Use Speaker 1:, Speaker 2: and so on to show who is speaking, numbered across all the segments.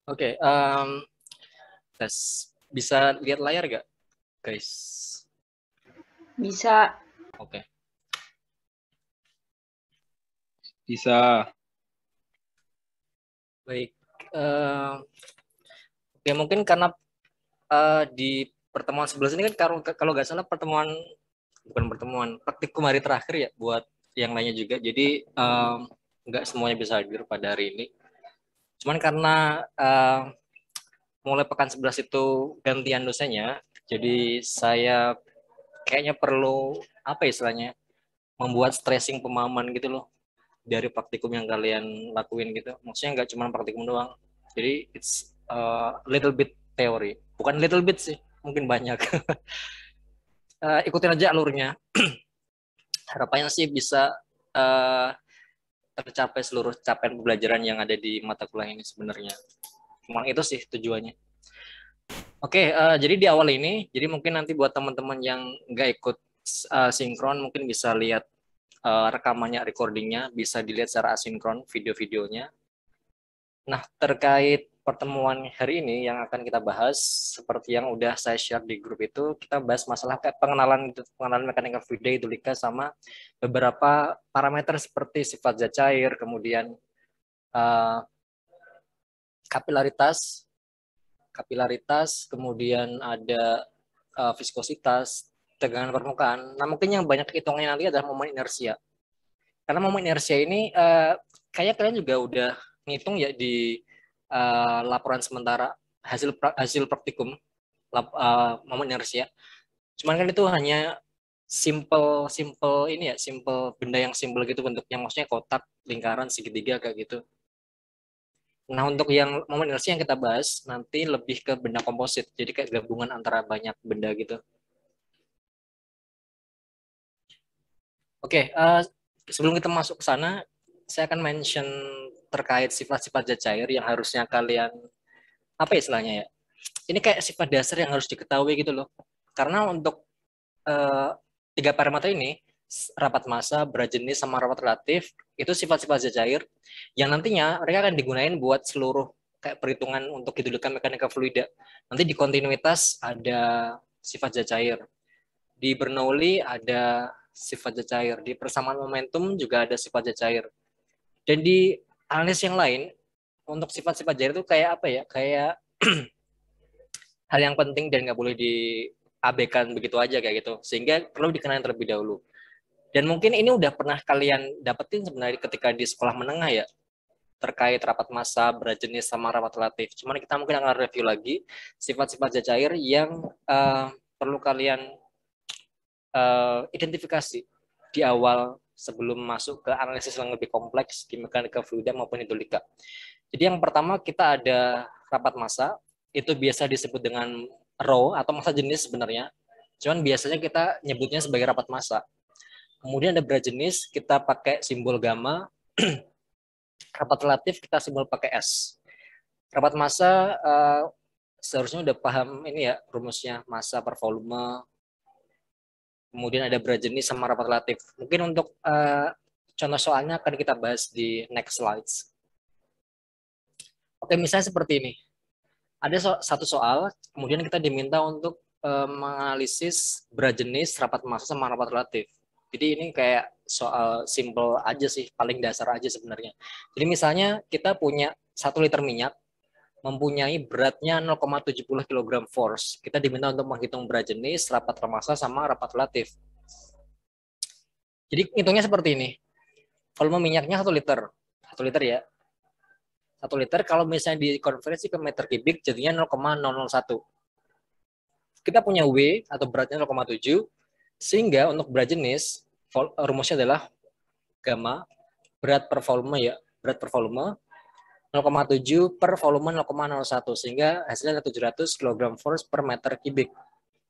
Speaker 1: Oke, tes. Bisa lihat layar gak, guys?
Speaker 2: Bisa.
Speaker 1: Oke.
Speaker 3: Bisa.
Speaker 1: Baik. Oke, mungkin karena di pertemuan 11 ini kan kalau nggak salah bukan pertemuan, praktikum hari terakhir ya buat yang lainnya juga. Jadi nggak semuanya bisa hadir pada hari ini. Cuman karena mulai pekan 11 itu gantian dosennya, jadi saya kayaknya perlu apa istilahnya, membuat stressing pemahaman gitu loh dari praktikum yang kalian lakuin gitu. Maksudnya nggak cuma praktikum doang. Jadi it's little bit teori. Bukan little bit sih, mungkin banyak. Ikutin aja alurnya. Harapannya sih bisa uh, tercapai seluruh capaian pembelajaran yang ada di mata kuliah ini sebenarnya. Memang itu sih tujuannya. Oke, jadi di awal ini, jadi mungkin nanti buat teman-teman yang nggak ikut sinkron, mungkin bisa lihat rekamannya, recordingnya, bisa dilihat secara asinkron video-videonya. Nah, terkait pertemuan hari ini yang akan kita bahas, seperti yang udah saya share di grup itu, kita bahas masalah kayak pengenalan mekanika fluida hidrolika sama beberapa parameter seperti sifat zat cair, kemudian uh, kapilaritas, kemudian ada viskositas, tegangan permukaan. Nah, mungkin yang banyak hitungannya nanti adalah momen inersia. Karena momen inersia ini kayak kalian juga udah ngitung ya di laporan sementara hasil praktikum momen inersia. Cuman kan itu hanya simple ini ya, simple benda yang simple gitu bentuknya, maksudnya kotak, lingkaran, segitiga kayak gitu. Nah, untuk yang momen inersia yang kita bahas nanti lebih ke benda komposit. Jadi kayak gabungan antara banyak benda gitu. Oke, sebelum kita masuk ke sana, saya akan mention terkait sifat-sifat zat cair yang harusnya kalian, apa istilahnya ya? Ini kayak sifat dasar yang harus diketahui gitu loh. Karena untuk eh, tiga parameter ini, rapat massa, berat jenis, sama rapat relatif, itu sifat-sifat zat cair yang nantinya mereka akan digunakan buat seluruh kayak perhitungan untuk hidrolika mekanika fluida. Nanti di kontinuitas ada sifat zat cair. Di Bernoulli ada sifat zat cair. Di persamaan momentum juga ada sifat zat cair. Dan di analisis yang lain, untuk sifat-sifat cair itu kayak apa ya? Kayak hal yang penting dan nggak boleh diabaikan begitu aja kayak gitu. Sehingga perlu dikenal terlebih dahulu. Dan mungkin ini udah pernah kalian dapetin sebenarnya ketika di sekolah menengah ya, terkait rapat massa, berat jenis, sama rapat relatif. Cuman kita mungkin akan review lagi sifat-sifat zat cair yang perlu kalian identifikasi di awal sebelum masuk ke analisis yang lebih kompleks di mekanika fluida maupun hidrolika. Jadi yang pertama kita ada rapat massa, itu biasa disebut dengan rho atau massa jenis sebenarnya. Cuman biasanya kita nyebutnya sebagai rapat massa. Kemudian ada berat jenis, kita pakai simbol gamma. Rapat relatif kita simbol pakai S. Rapat massa seharusnya udah paham ini ya rumusnya, massa per volume. Kemudian ada berat jenis sama rapat relatif. Mungkin untuk contoh soalnya akan kita bahas di next slides. Oke, misalnya seperti ini. Ada satu soal, kemudian kita diminta untuk menganalisis berat jenis, rapat massa, sama rapat relatif. Jadi ini kayak soal simple aja sih, paling dasar aja sebenarnya. Jadi misalnya kita punya 1 liter minyak, mempunyai beratnya 0,70 kg force. Kita diminta untuk menghitung berat jenis, rapat massa, sama rapat relatif. Jadi hitungnya seperti ini. Volume minyaknya 1 liter. 1 liter ya. 1 liter kalau misalnya dikonversi ke meter kubik jadinya 0,001. Kita punya W atau beratnya 0,7, sehingga untuk berat jenis rumusnya adalah gamma berat per volume ya, berat per volume 0,7 per volume 0,01, sehingga hasilnya 700 kg force per meter kubik.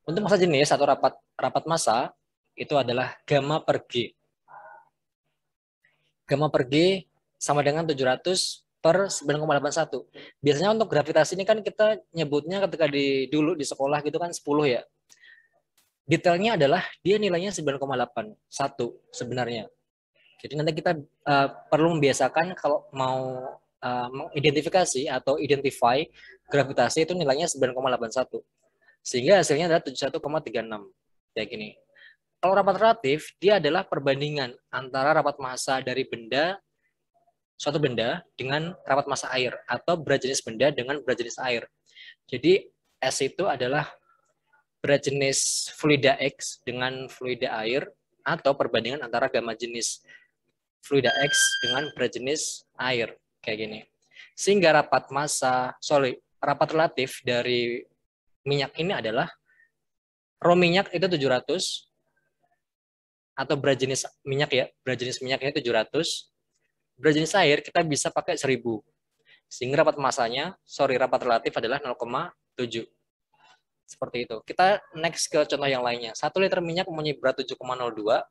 Speaker 1: Untuk massa jenis atau rapat massa itu adalah gamma per G. Gamma per G sama dengan 700 per 9,81. Biasanya untuk gravitasi ini kan kita nyebutnya ketika dulu di sekolah gitu kan 10 ya. Detailnya adalah dia nilainya 9,81 sebenarnya. Jadi nanti kita perlu membiasakan kalau mau mengidentifikasi atau identify gravitasi itu nilainya 9,81. Sehingga hasilnya adalah 71,36. Kayak gini. Kalau rapat relatif, dia adalah perbandingan antara rapat massa dari suatu benda dengan rapat massa air atau berat jenis benda dengan berat jenis air. Jadi S itu adalah berat jenis fluida X dengan fluida air atau perbandingan antara gamma jenis fluida X dengan berat jenis air kayak gini. Sehingga rapat relatif dari minyak ini adalah rho minyak itu 700 atau berat jenis minyak ya, berat jenis minyaknya 700. Berat jenis air kita bisa pakai 1000. Sehingga rapat relatif adalah 0,7. Seperti itu. Kita next ke contoh yang lainnya. 1 liter minyak mempunyai berat 7,02.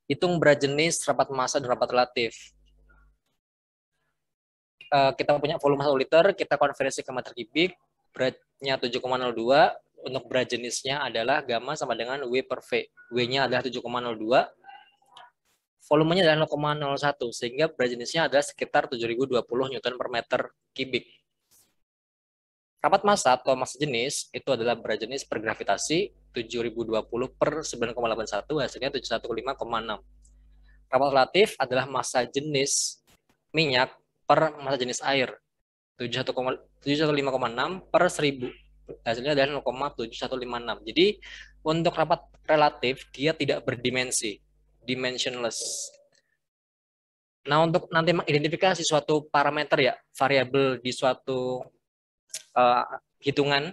Speaker 1: Hitung berat jenis, rapat massa, dan rapat relatif. Kita punya volume 1 liter, kita konversi ke meter kubik, beratnya 7,02. Untuk berat jenisnya adalah gamma sama dengan W per V. W-nya adalah 7,02. Volumenya adalah 0,01, sehingga berat jenisnya adalah sekitar 7020 Newton per meter kubik. Rapat massa atau massa jenis itu adalah berat jenis per gravitasi 7020 per 9,81, hasilnya 715,6. Rapat relatif adalah massa jenis minyak per massa jenis air 715,6 per 1000, hasilnya adalah 0,7156. Jadi untuk rapat relatif dia tidak berdimensi, dimensionless. Nah, untuk nanti mengidentifikasi suatu parameter ya, variabel di suatu hitungan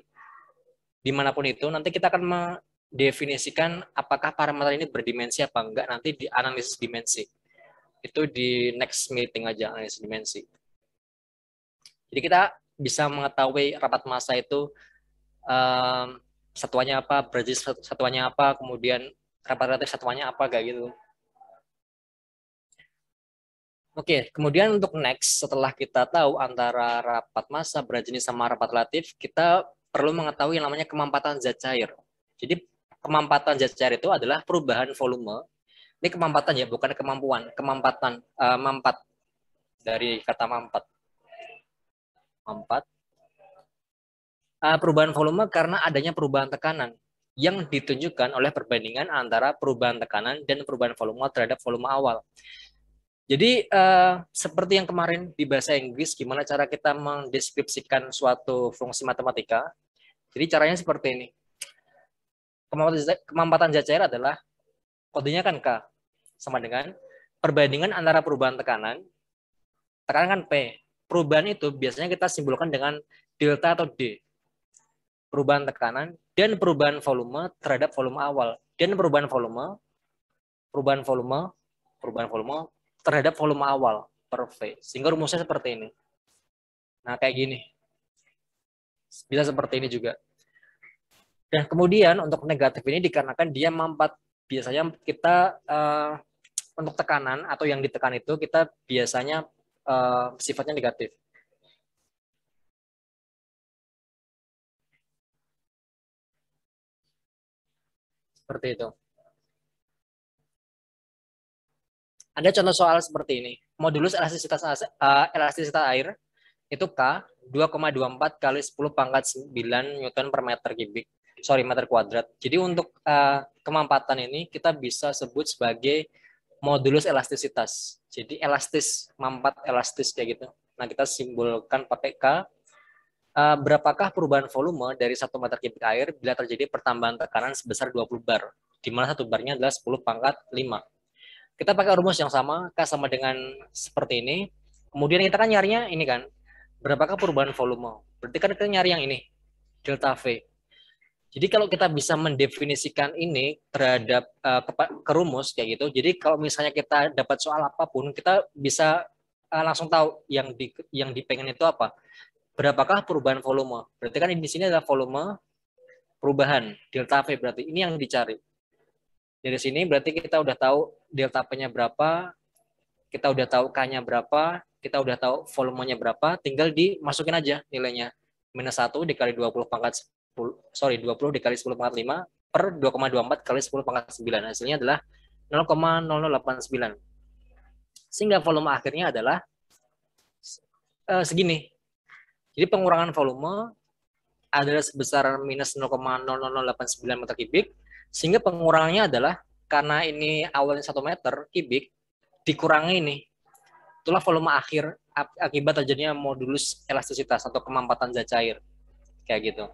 Speaker 1: dimanapun itu, nanti kita akan mendefinisikan apakah parameter ini berdimensi apa enggak nanti di analisis dimensi. Itu di next meeting aja, analisis dimensi. Jadi kita bisa mengetahui rapat massa itu satuannya apa, berat jenis satuannya apa, kemudian rapat relatif satuannya apa, kayak gitu. Oke, kemudian untuk next, setelah kita tahu antara rapat massa, berat jenis, sama rapat relatif, kita perlu mengetahui yang namanya kemampatan zat cair. Jadi kemampatan zat cair itu adalah perubahan volume. Ini kemampatan ya, bukan kemampuan. Kemampatan, mampat, dari kata mampat. Mampat. Perubahan volume karena adanya perubahan tekanan yang ditunjukkan oleh perbandingan antara perubahan tekanan dan perubahan volume terhadap volume awal. Jadi seperti yang kemarin di bahasa Inggris, gimana cara kita mendeskripsikan suatu fungsi matematika. Jadi caranya seperti ini. Kemampatan zat cair adalah, kodenya kan K, sama dengan perbandingan antara perubahan tekanan kan P. Perubahan itu biasanya kita simbolkan dengan delta atau D. Perubahan tekanan dan perubahan volume terhadap volume awal. Dan perubahan volume terhadap volume awal per V. Sehingga rumusnya seperti ini. Nah, kayak gini. Bisa seperti ini juga. Dan kemudian untuk negatif ini dikarenakan dia mampat. Biasanya kita untuk tekanan atau yang ditekan itu kita biasanya sifatnya negatif. Seperti itu. Ada contoh soal seperti ini. Modulus elastisitas air itu K 2,24 kali 10 pangkat 9 Newton per meter kubik. Meter kuadrat. Jadi untuk kemampatan ini kita bisa sebut sebagai modulus elastisitas. Jadi elastis, mampat elastis kayak gitu. Nah, kita simbolkan pakai K. Berapakah perubahan volume dari 1 meter kubik air bila terjadi pertambahan tekanan sebesar 20 bar, di mana 1 barnya adalah 10 pangkat 5. Kita pakai rumus yang sama, K sama dengan seperti ini. Kemudian kita kan nyarinya ini kan, berapakah perubahan volume. Berarti kan kita nyari yang ini, delta V. Jadi kalau kita bisa mendefinisikan ini terhadap ke rumus kayak gitu, jadi kalau misalnya kita dapat soal apapun, kita bisa langsung tahu yang dipengen itu apa. Berapakah perubahan volume? Berarti kan di sini adalah volume perubahan, delta V berarti. Ini yang dicari. Dari sini berarti kita udah tahu delta P-nya berapa, kita udah tahu K-nya berapa, kita udah tahu volumenya berapa, tinggal dimasukin aja nilainya. Minus 1 dikali 20 dikali 10 pangkat 5 per 2,24 kali 10 pangkat 9. Hasilnya adalah 0,0089. Sehingga volume akhirnya adalah segini. Jadi pengurangan volume adalah sebesar minus 0,00089 meter kubik, sehingga pengurangannya adalah karena ini awalnya 1 meter kubik, dikurangi ini. Itulah volume akhir akibat terjadinya modulus elastisitas atau kemampatan zat cair. Kayak gitu.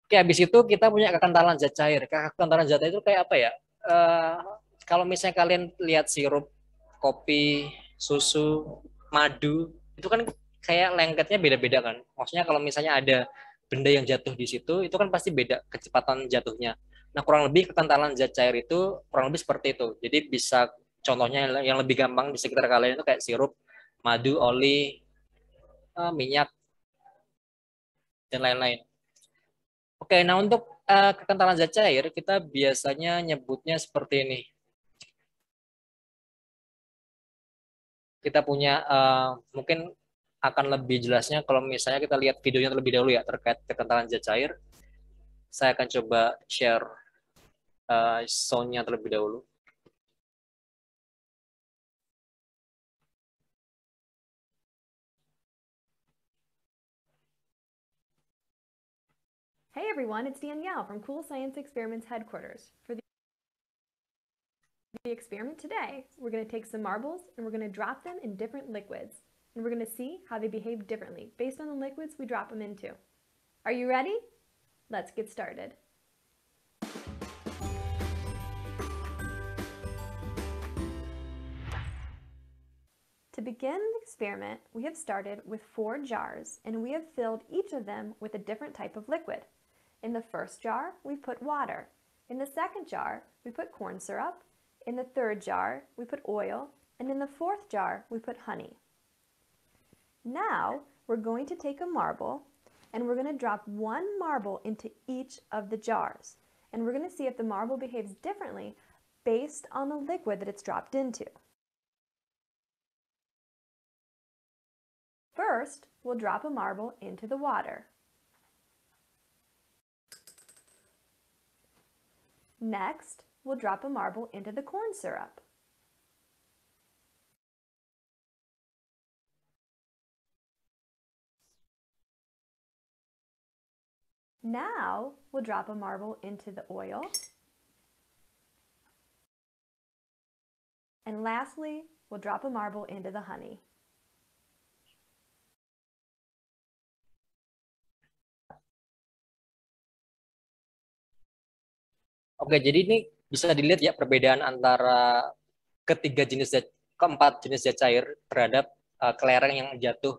Speaker 1: Oke, habis itu kita punya kekentalan zat cair. Kekentalan zat cair itu kayak apa ya? Kalau misalnya kalian lihat sirup, kopi, susu, madu, itu kan kayak lengketnya beda-beda kan. Maksudnya kalau misalnya ada benda yang jatuh di situ, itu kan pasti beda kecepatan jatuhnya. Nah, kurang lebih kekentalan zat cair itu kurang lebih seperti itu. Jadi bisa contohnya yang lebih gampang di sekitar kalian itu kayak sirup, madu, oli, minyak, dan lain-lain. Oke, nah untuk kekentalan zat cair kita biasanya nyebutnya seperti ini. Kita punya mungkin akan lebih jelasnya kalau misalnya kita lihat videonya terlebih dahulu ya terkait kekentalan zat cair. Saya akan coba share sound-nya terlebih dahulu.
Speaker 2: Hey everyone, it's Danielle from Cool Science Experiments headquarters. For the experiment today, we're going to take some marbles and we're going to drop them in different liquids. And we're going to see how they behave differently based on the liquids we drop them into. Are you ready? Let's get started. To begin the experiment, we have started with 4 jars and we have filled each of them with a different type of liquid. In the first jar, we put water. In the second jar, we put corn syrup. In the third jar, we put oil. And in the fourth jar, we put honey. Now, we're going to take a marble and we're going to drop 1 marble into each of the jars. And we're going to see if the marble behaves differently based on the liquid that it's dropped into. First, we'll drop a marble into the water. Next, we'll drop a marble into the corn syrup. Now, we'll drop a marble into the oil. And lastly, we'll drop a marble into the honey.
Speaker 1: Oke, jadi ini bisa dilihat ya perbedaan antara keempat jenis zat cair terhadap kelereng yang jatuh.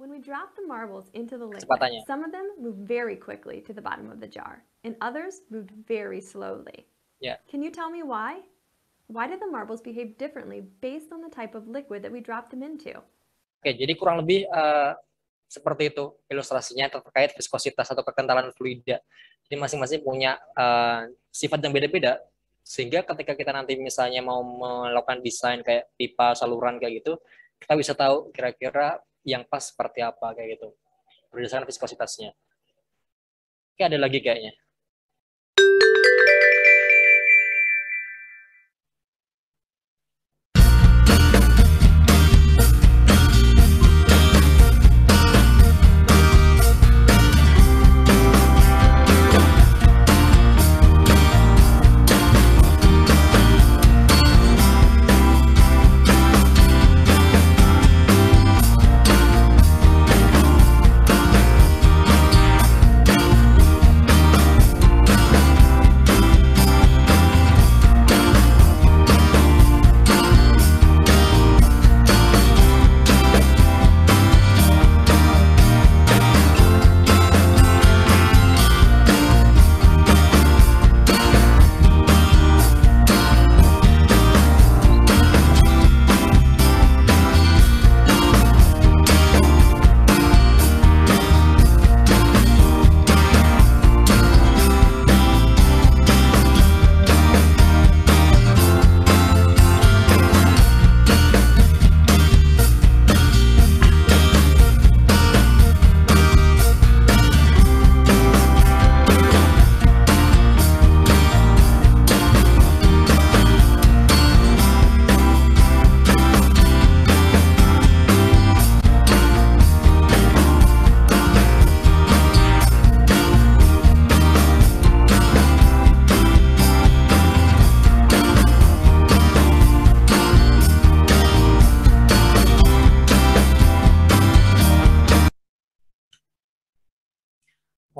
Speaker 2: When we drop the marbles into the liquid,
Speaker 1: Kecepatannya.
Speaker 2: some of them move very quickly to the bottom of the jar, and others moved very slowly.
Speaker 1: Ya.
Speaker 2: Can you tell me why? Why did the marbles behave differently based on the type of liquid that we dropped them into?
Speaker 1: Oke, jadi kurang lebih seperti itu ilustrasinya terkait viskositas atau kekentalan fluida. Jadi masing-masing punya sifat yang beda-beda, sehingga ketika kita nanti misalnya mau melakukan desain kayak pipa, saluran kayak gitu, kita bisa tahu kira-kira yang pas seperti apa kayak gitu berdasarkan viskositasnya. Oke, ada lagi kayaknya.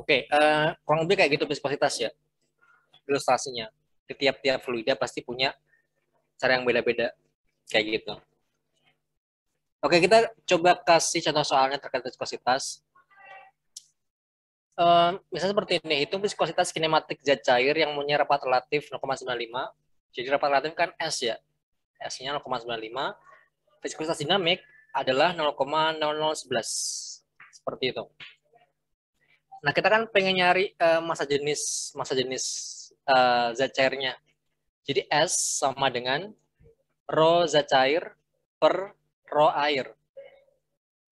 Speaker 1: Oke, kurang lebih kayak gitu viskositas ya. Ilustrasinya. Di tiap-tiap fluida pasti punya cara yang beda-beda. Kayak gitu. Oke, kita coba kasih contoh soalnya terkait viskositas. Misalnya seperti ini, hitung viskositas kinematik zat cair yang punya rapat relatif 0,95. Jadi rapat relatif kan S ya. S-nya 0,95. Viskositas dinamik adalah 0,0011. Seperti itu. Nah, kita kan pengen nyari massa jenis zat cairnya. Jadi S sama dengan rho zat cair per rho air.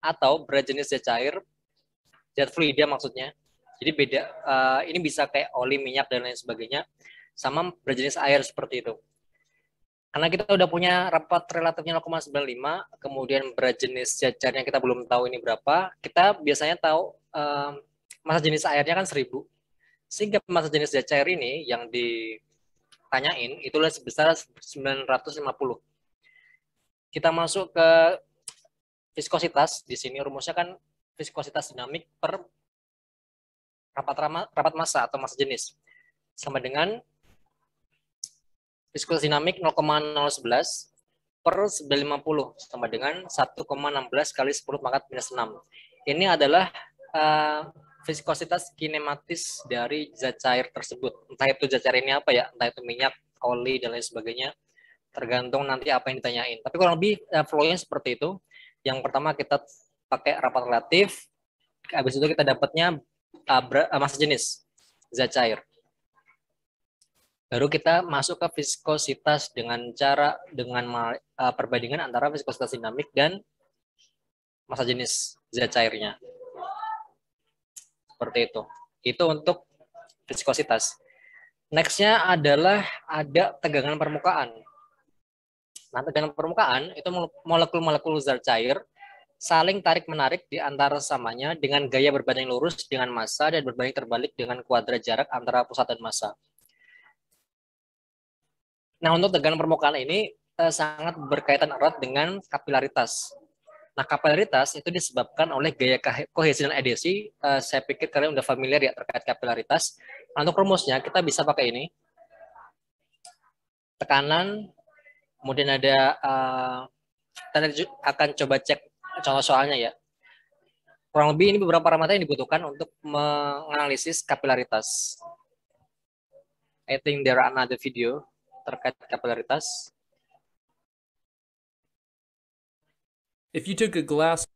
Speaker 1: Atau berat jenis zat cair, zat fluida maksudnya. Jadi beda, ini bisa kayak oli, minyak, dan lain sebagainya, sama berjenis air seperti itu. Karena kita udah punya rapat relatifnya 0,95, kemudian berat jenis zat cairnya kita belum tahu ini berapa, kita biasanya tahu massa jenis airnya kan 1000. Sehingga massa jenis zat cair ini yang ditanyain itulah sebesar 950. Kita masuk ke viskositas, di sini rumusnya kan viskositas dinamik per rapat massa atau massa jenis sama dengan viskositas dinamik 0,011 per 950 sama dengan 1,16 kali 10 pangkat minus 6. Ini adalah viskositas kinematis dari zat cair tersebut. Entah itu zat cair ini apa ya, entah itu minyak, oli, dan lain sebagainya. Tergantung nanti apa yang ditanyain. Tapi kurang lebih flow-nya seperti itu. Yang pertama kita pakai rapat relatif, habis itu kita dapatnya massa jenis zat cair. Baru kita masuk ke viskositas dengan perbandingan antara viskositas dinamik dan massa jenis zat cairnya. Seperti itu. Itu untuk viskositas. Next-nya adalah ada tegangan permukaan. Nah, tegangan permukaan itu molekul-molekul zat cair saling tarik-menarik di antara samanya dengan gaya berbanding lurus dengan massa dan berbanding terbalik dengan kuadrat jarak antara pusat dan massa. Nah, untuk tegangan permukaan ini sangat berkaitan erat dengan kapilaritas. Nah, kapilaritas itu disebabkan oleh gaya kohesi dan adhesi. Saya pikir kalian udah familiar ya terkait kapilaritas. Nah, untuk rumusnya kita bisa pakai ini. Tekanan, kemudian ada, kita akan coba cek contoh soalnya ya. Kurang lebih ini beberapa parameter yang dibutuhkan untuk menganalisis kapilaritas. I think there are another video terkait kapilaritas.
Speaker 4: If you took a glass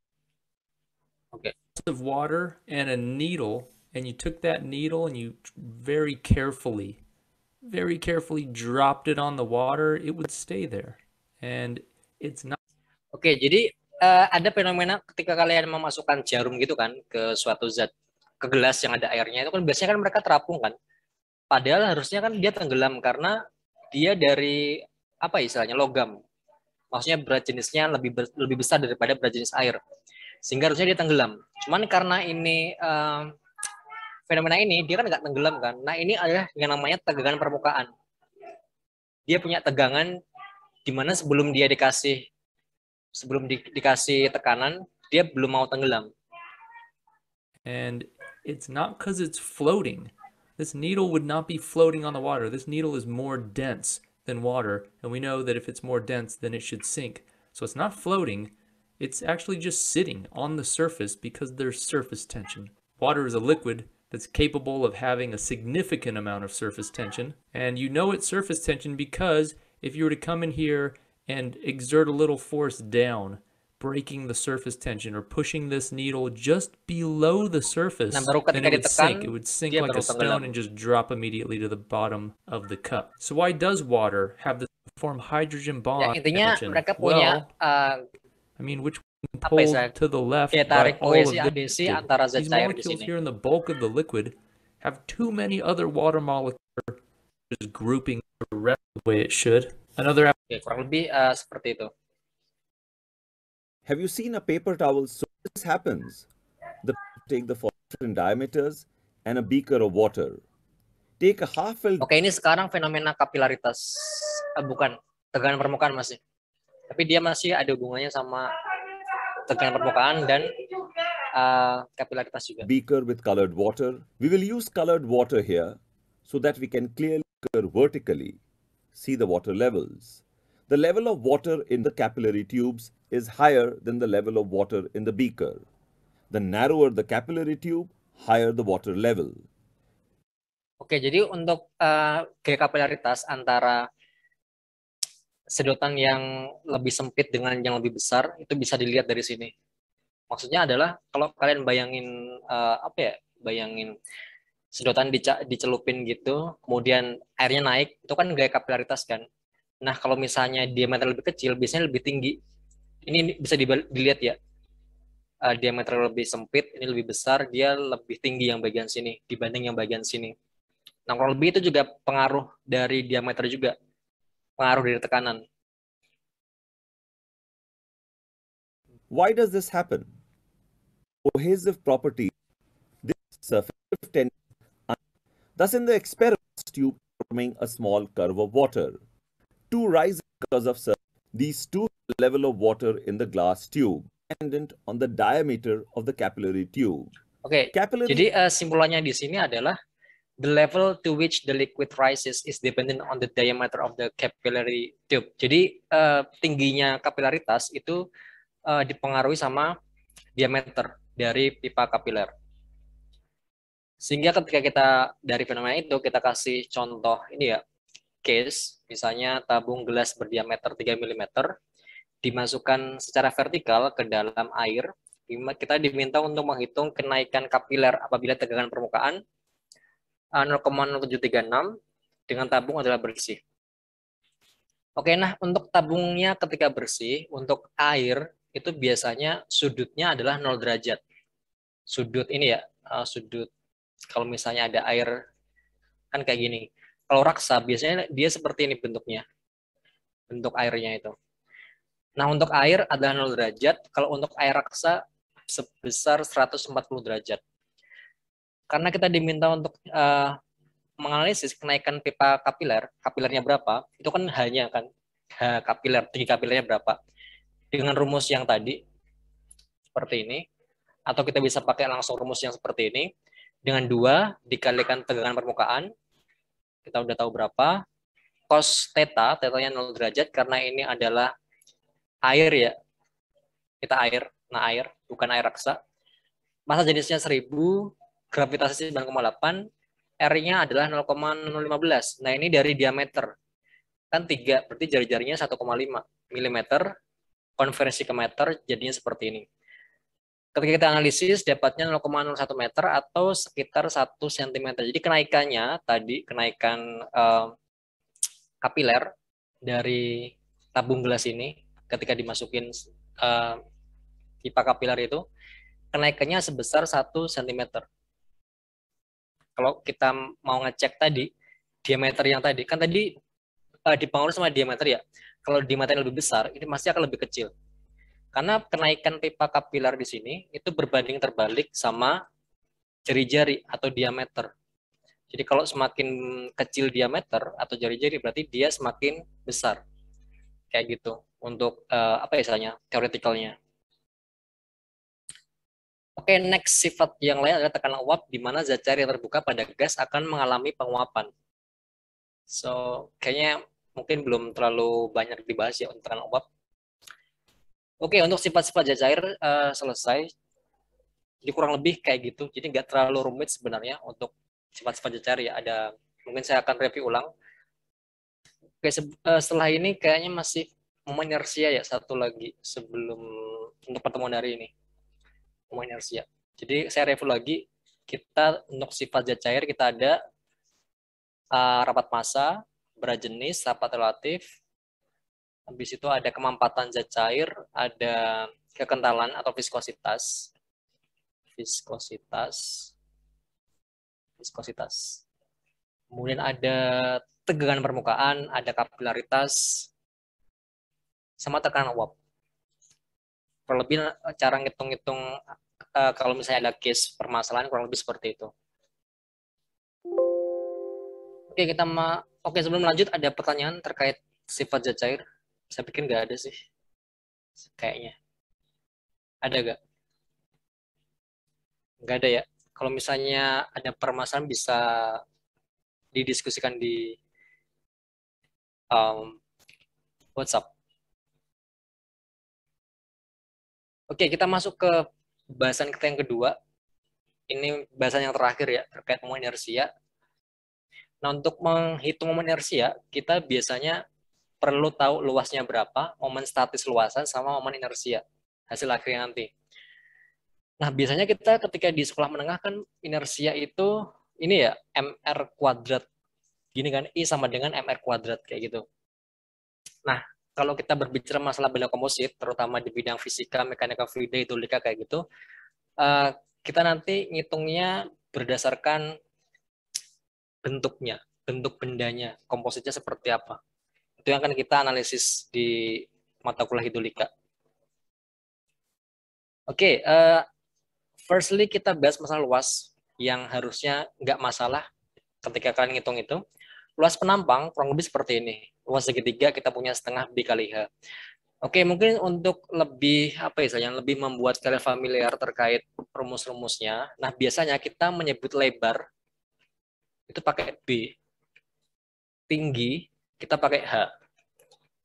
Speaker 4: of water and a needle, and you took that needle and you very carefully dropped it on the water, it would stay there. And it's not.
Speaker 1: Oke, jadi ada fenomena ketika kalian memasukkan jarum gitu kan ke suatu zat, ke gelas yang ada airnya, itu kan biasanya kan mereka terapung kan. Padahal harusnya kan dia tenggelam karena dia dari apa istilahnya logam. Maksudnya berat jenisnya lebih besar daripada berat jenis air. Sehingga harusnya dia tenggelam. Cuman karena ini fenomena ini dia kan nggak tenggelam kan. Nah, ini adalah yang namanya tegangan permukaan. Dia punya tegangan di mana sebelum dikasih tekanan, dia belum mau tenggelam.
Speaker 4: And it's not because it's floating. This needle would not be floating on the water. This needle is more dense than water, and we know that if it's more dense, then it should sink. So it's not floating. It's actually just sitting on the surface because there's surface tension. Water is a liquid that's capable of having a significant amount of surface tension, and you know it's surface tension because if you were to come in here and exert a little force down, breaking the surface tension or pushing this needle just below the surface, then it would sink. It would sink like a stone and just drop immediately to the bottom of the cup. So why does water have this form hydrogen bond?
Speaker 1: Intinya mereka punya
Speaker 4: I mean, which one pull to the left, but all of these molecules here in the bulk of the liquid have too many other water molecules just grouping the way it should. Another.
Speaker 1: Kurang lebih seperti itu.
Speaker 5: Have you seen a paper towel? So this happens. Take the different diameters and a beaker of water. Take a half-filled.
Speaker 1: Oke, ini sekarang fenomena kapilaritas. Bukan tegangan permukaan masih. Tapi dia masih ada hubungannya sama tegangan permukaan dan kapilaritas juga.
Speaker 5: beaker with colored water. We will use colored water here so that we can clearly vertically see the water levels. The level of water in the capillary tubes is higher than the level of water in the beaker. The narrower the capillary tube, higher the water level.
Speaker 1: Oke, jadi untuk gaya kapilaritas antara sedotan yang lebih sempit dengan yang lebih besar itu bisa dilihat dari sini. Maksudnya adalah kalau kalian bayangin bayangin sedotan dicelupin gitu, kemudian airnya naik, itu kan gaya kapilaritas kan. Nah, kalau misalnya diameter lebih kecil, biasanya lebih tinggi. Ini bisa dilihat ya. Diameter lebih sempit, ini lebih besar, dia lebih tinggi yang bagian sini dibanding yang bagian sini. Nah, kurang lebih itu juga pengaruh dari diameter juga, pengaruh dari tekanan.
Speaker 5: Why does this happen? Cohesive property. This surface tension. Thus, in the experiment tube forming a small curve of water. Two rising because of surface. These two level of water in the glass tube dependent on the diameter of the capillary tube.
Speaker 1: Oke, jadi simpulannya di sini adalah the level to which the liquid rises is dependent on the diameter of the capillary tube. Jadi tingginya kapilaritas itu dipengaruhi sama diameter dari pipa kapiler. Sehingga ketika kita dari fenomena itu kita kasih contoh ini ya, case, misalnya tabung gelas berdiameter 3 mm dimasukkan secara vertikal ke dalam air, kita diminta untuk menghitung kenaikan kapiler apabila tegangan permukaan 0,0736 dengan tabung adalah bersih. Oke, nah untuk tabungnya ketika bersih, untuk air itu biasanya sudutnya adalah 0 derajat. Sudut ini ya, sudut kalau misalnya ada air kan kayak gini. Kalau raksa biasanya dia seperti ini bentuknya. Bentuk airnya itu. Nah, untuk air adalah 0 derajat, kalau untuk air raksa sebesar 140 derajat. Karena kita diminta untuk menganalisis kenaikan pipa kapilernya berapa, itu kan hanya kan tinggi kapilernya berapa. Dengan rumus yang tadi, seperti ini, atau kita bisa pakai langsung rumus yang seperti ini, dengan 2 dikalikan tegangan permukaan, kita udah tahu berapa, cos theta, theta-nya 0 derajat, karena ini adalah air ya, kita air, nah air, bukan air raksa. Massa jenisnya 1000, gravitasi 9,8, R-nya adalah 0,015. Nah ini dari diameter, kan 3, berarti jari-jarinya 1,5 mm, konversi ke meter, jadinya seperti ini. Ketika kita analisis, dapatnya 0,01 meter atau sekitar 1 cm. Jadi kenaikannya tadi, kenaikan kapiler dari tabung gelas ini, ketika dimasukin pipa kapiler itu, kenaikannya sebesar 1 cm. Kalau kita mau ngecek tadi, diameter yang tadi, kan tadi dipengaruhi sama diameter ya. Kalau diameter lebih besar, ini pasti akan lebih kecil. Karena kenaikan pipa kapiler di sini itu berbanding terbalik sama jari-jari atau diameter. Jadi kalau semakin kecil diameter atau jari-jari berarti dia semakin besar. Kayak gitu untuk apa istilahnya, teoretikalnya. Oke, next sifat yang lain adalah tekanan uap di mana zat cair yang terbuka pada gas akan mengalami penguapan. So, kayaknya mungkin belum terlalu banyak dibahas ya untuk tekanan uap. Oke, untuk sifat-sifat zat cair selesai. Jadi kurang lebih kayak gitu. Jadi nggak terlalu rumit sebenarnya untuk sifat-sifat zat cair ya. Ada, mungkin saya akan review ulang. Oke, setelah ini kayaknya masih momen inersia ya, satu lagi sebelum untuk pertemuan hari ini. Momen inersia. Jadi saya review lagi. Kita untuk sifat zat cair kita ada rapat massa, berat jenis, rapat relatif. Habis itu ada kemampatan zat cair, ada kekentalan atau viskositas. Kemudian ada tegangan permukaan, ada kapilaritas, sama tekanan uap. Kurang lebih cara ngitung-ngitung kalau misalnya ada case permasalahan kurang lebih seperti itu. Oke, sebelum lanjut ada pertanyaan terkait sifat zat cair. Saya pikir nggak ada sih. Kayaknya. Ada nggak? Nggak ada ya. Kalau misalnya ada permasalahan bisa didiskusikan di WhatsApp. Oke, kita masuk ke bahasan kita yang kedua. Ini bahasan yang terakhir ya, terkait momen inersia. Nah, untuk menghitung momen inersia, kita biasanya perlu tahu luasnya berapa, momen statis luasan, sama momen inersia, hasil akhirnya nanti. Nah, biasanya kita ketika di sekolah menengah kan inersia itu ini ya, mr kuadrat. Gini kan, I sama dengan mr kuadrat, kayak gitu. Nah, kalau kita berbicara masalah benda komposit, terutama di bidang fisika, mekanika fluida, hidrolika kayak gitu, kita nanti ngitungnya berdasarkan bentuknya, bentuk bendanya, kompositnya seperti apa. Itu yang akan kita analisis di mata kuliah hidrolika. Oke, firstly kita bahas masalah luas yang harusnya nggak masalah ketika kalian ngitung itu. Luas penampang kurang lebih seperti ini. Luas segitiga kita punya setengah B kali H. Oke, mungkin untuk lebih yang lebih membuat kalian familiar terkait rumus-rumusnya. Nah, biasanya kita menyebut lebar itu pakai B, tinggi kita pakai H.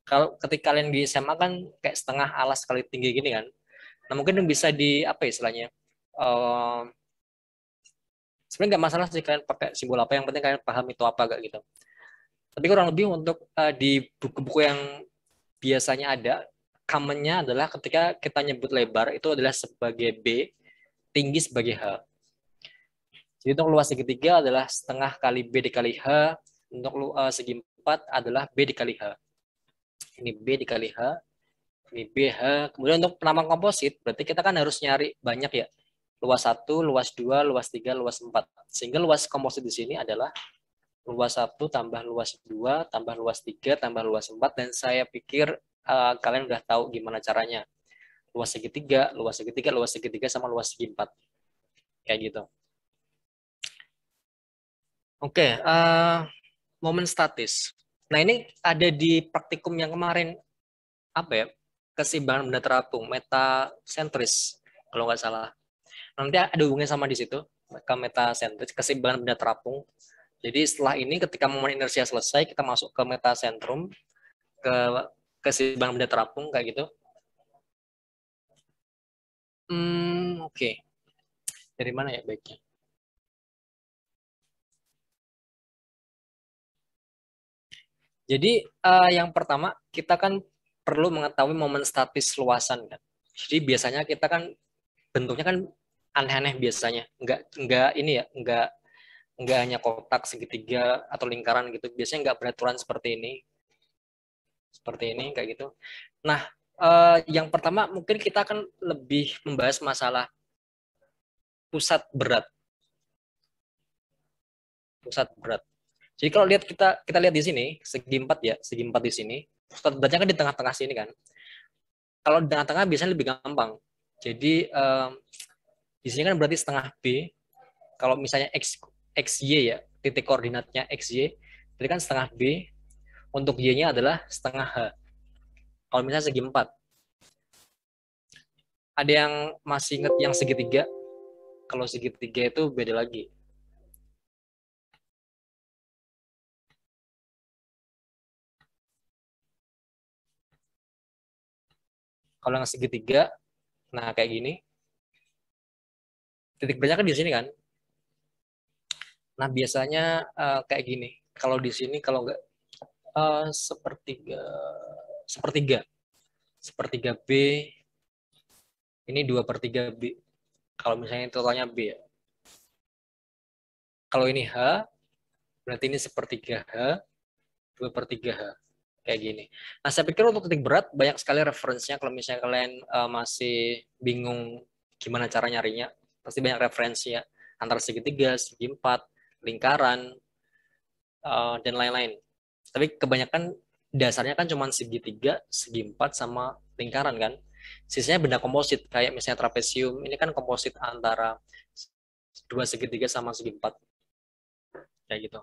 Speaker 1: Kalau ketika kalian di SMA kan kayak setengah alas kali tinggi gini kan. Nah, mungkin bisa di istilahnya. Sebenarnya nggak masalah sih kalian pakai simbol apa, yang penting kalian paham itu apa gak gitu. Tapi kurang lebih untuk di buku-buku yang biasanya ada, commonnya adalah ketika kita nyebut lebar itu adalah sebagai B, tinggi sebagai H. Jadi untuk luas segitiga adalah setengah kali B dikali H, untuk segi 4 adalah B dikali H. Ini B dikali H, ini BH. Kemudian untuk penampang komposit, berarti kita kan harus nyari banyak ya. Luas 1, luas 2, luas 3, luas 4. Sehingga luas komposit di sini adalah luas 1 tambah luas 2 tambah luas 3 tambah luas 4, dan saya pikir kalian udah tahu gimana caranya. Luas segitiga, luas segitiga, luas segitiga sama luas segi 4. Kayak gitu. Oke, momen statis. Nah, ini ada di praktikum yang kemarin, keseimbangan benda terapung, metasentris, kalau nggak salah. Nanti ada hubungannya sama di situ, ke metasentris, keseimbangan benda terapung. Jadi setelah ini ketika momen inersia selesai, kita masuk ke metasentrum, ke keseimbangan benda terapung, kayak gitu. Oke. Dari mana ya baiknya? Jadi yang pertama, kita kan perlu mengetahui momen statis luasan kan. Jadi biasanya kita kan bentuknya kan aneh-aneh biasanya, nggak ini ya, nggak hanya kotak, segitiga atau lingkaran gitu. Biasanya nggak beraturan seperti ini kayak gitu. Nah, yang pertama mungkin kita akan lebih membahas masalah pusat berat. Jadi kalau kita lihat di sini segi 4 ya, segi 4 di sini. Pusat beratnya kan di tengah-tengah sini kan. Kalau di tengah-tengah biasanya lebih gampang. Jadi di sini kan berarti setengah B. Kalau misalnya XY ya, titik koordinatnya XY, berarti kan setengah B. Untuk Y-nya adalah setengah H. Kalau misalnya segi 4. Ada yang masih ingat yang segitiga? Kalau segitiga itu beda lagi. Kalau yang segitiga, nah kayak gini. Titik beratnya kan di sini kan. Nah biasanya kayak gini. Kalau di sini kalau nggak sepertiga B, ini 2/3 B. Kalau misalnya totalnya B ya. Kalau ini H, berarti ini sepertiga H, 2/3 H. Kayak gini. Nah, saya pikir untuk titik berat banyak sekali referensinya. Kalau misalnya kalian masih bingung gimana cara nyarinya, pasti banyak referensi ya. Antara segitiga, segi 4, lingkaran, dan lain-lain. Tapi kebanyakan dasarnya kan cuma segitiga, segi 4, sama lingkaran kan. Sisanya benda komposit, kayak misalnya trapesium. Ini kan komposit antara 2 segitiga sama segi 4. Kayak gitu.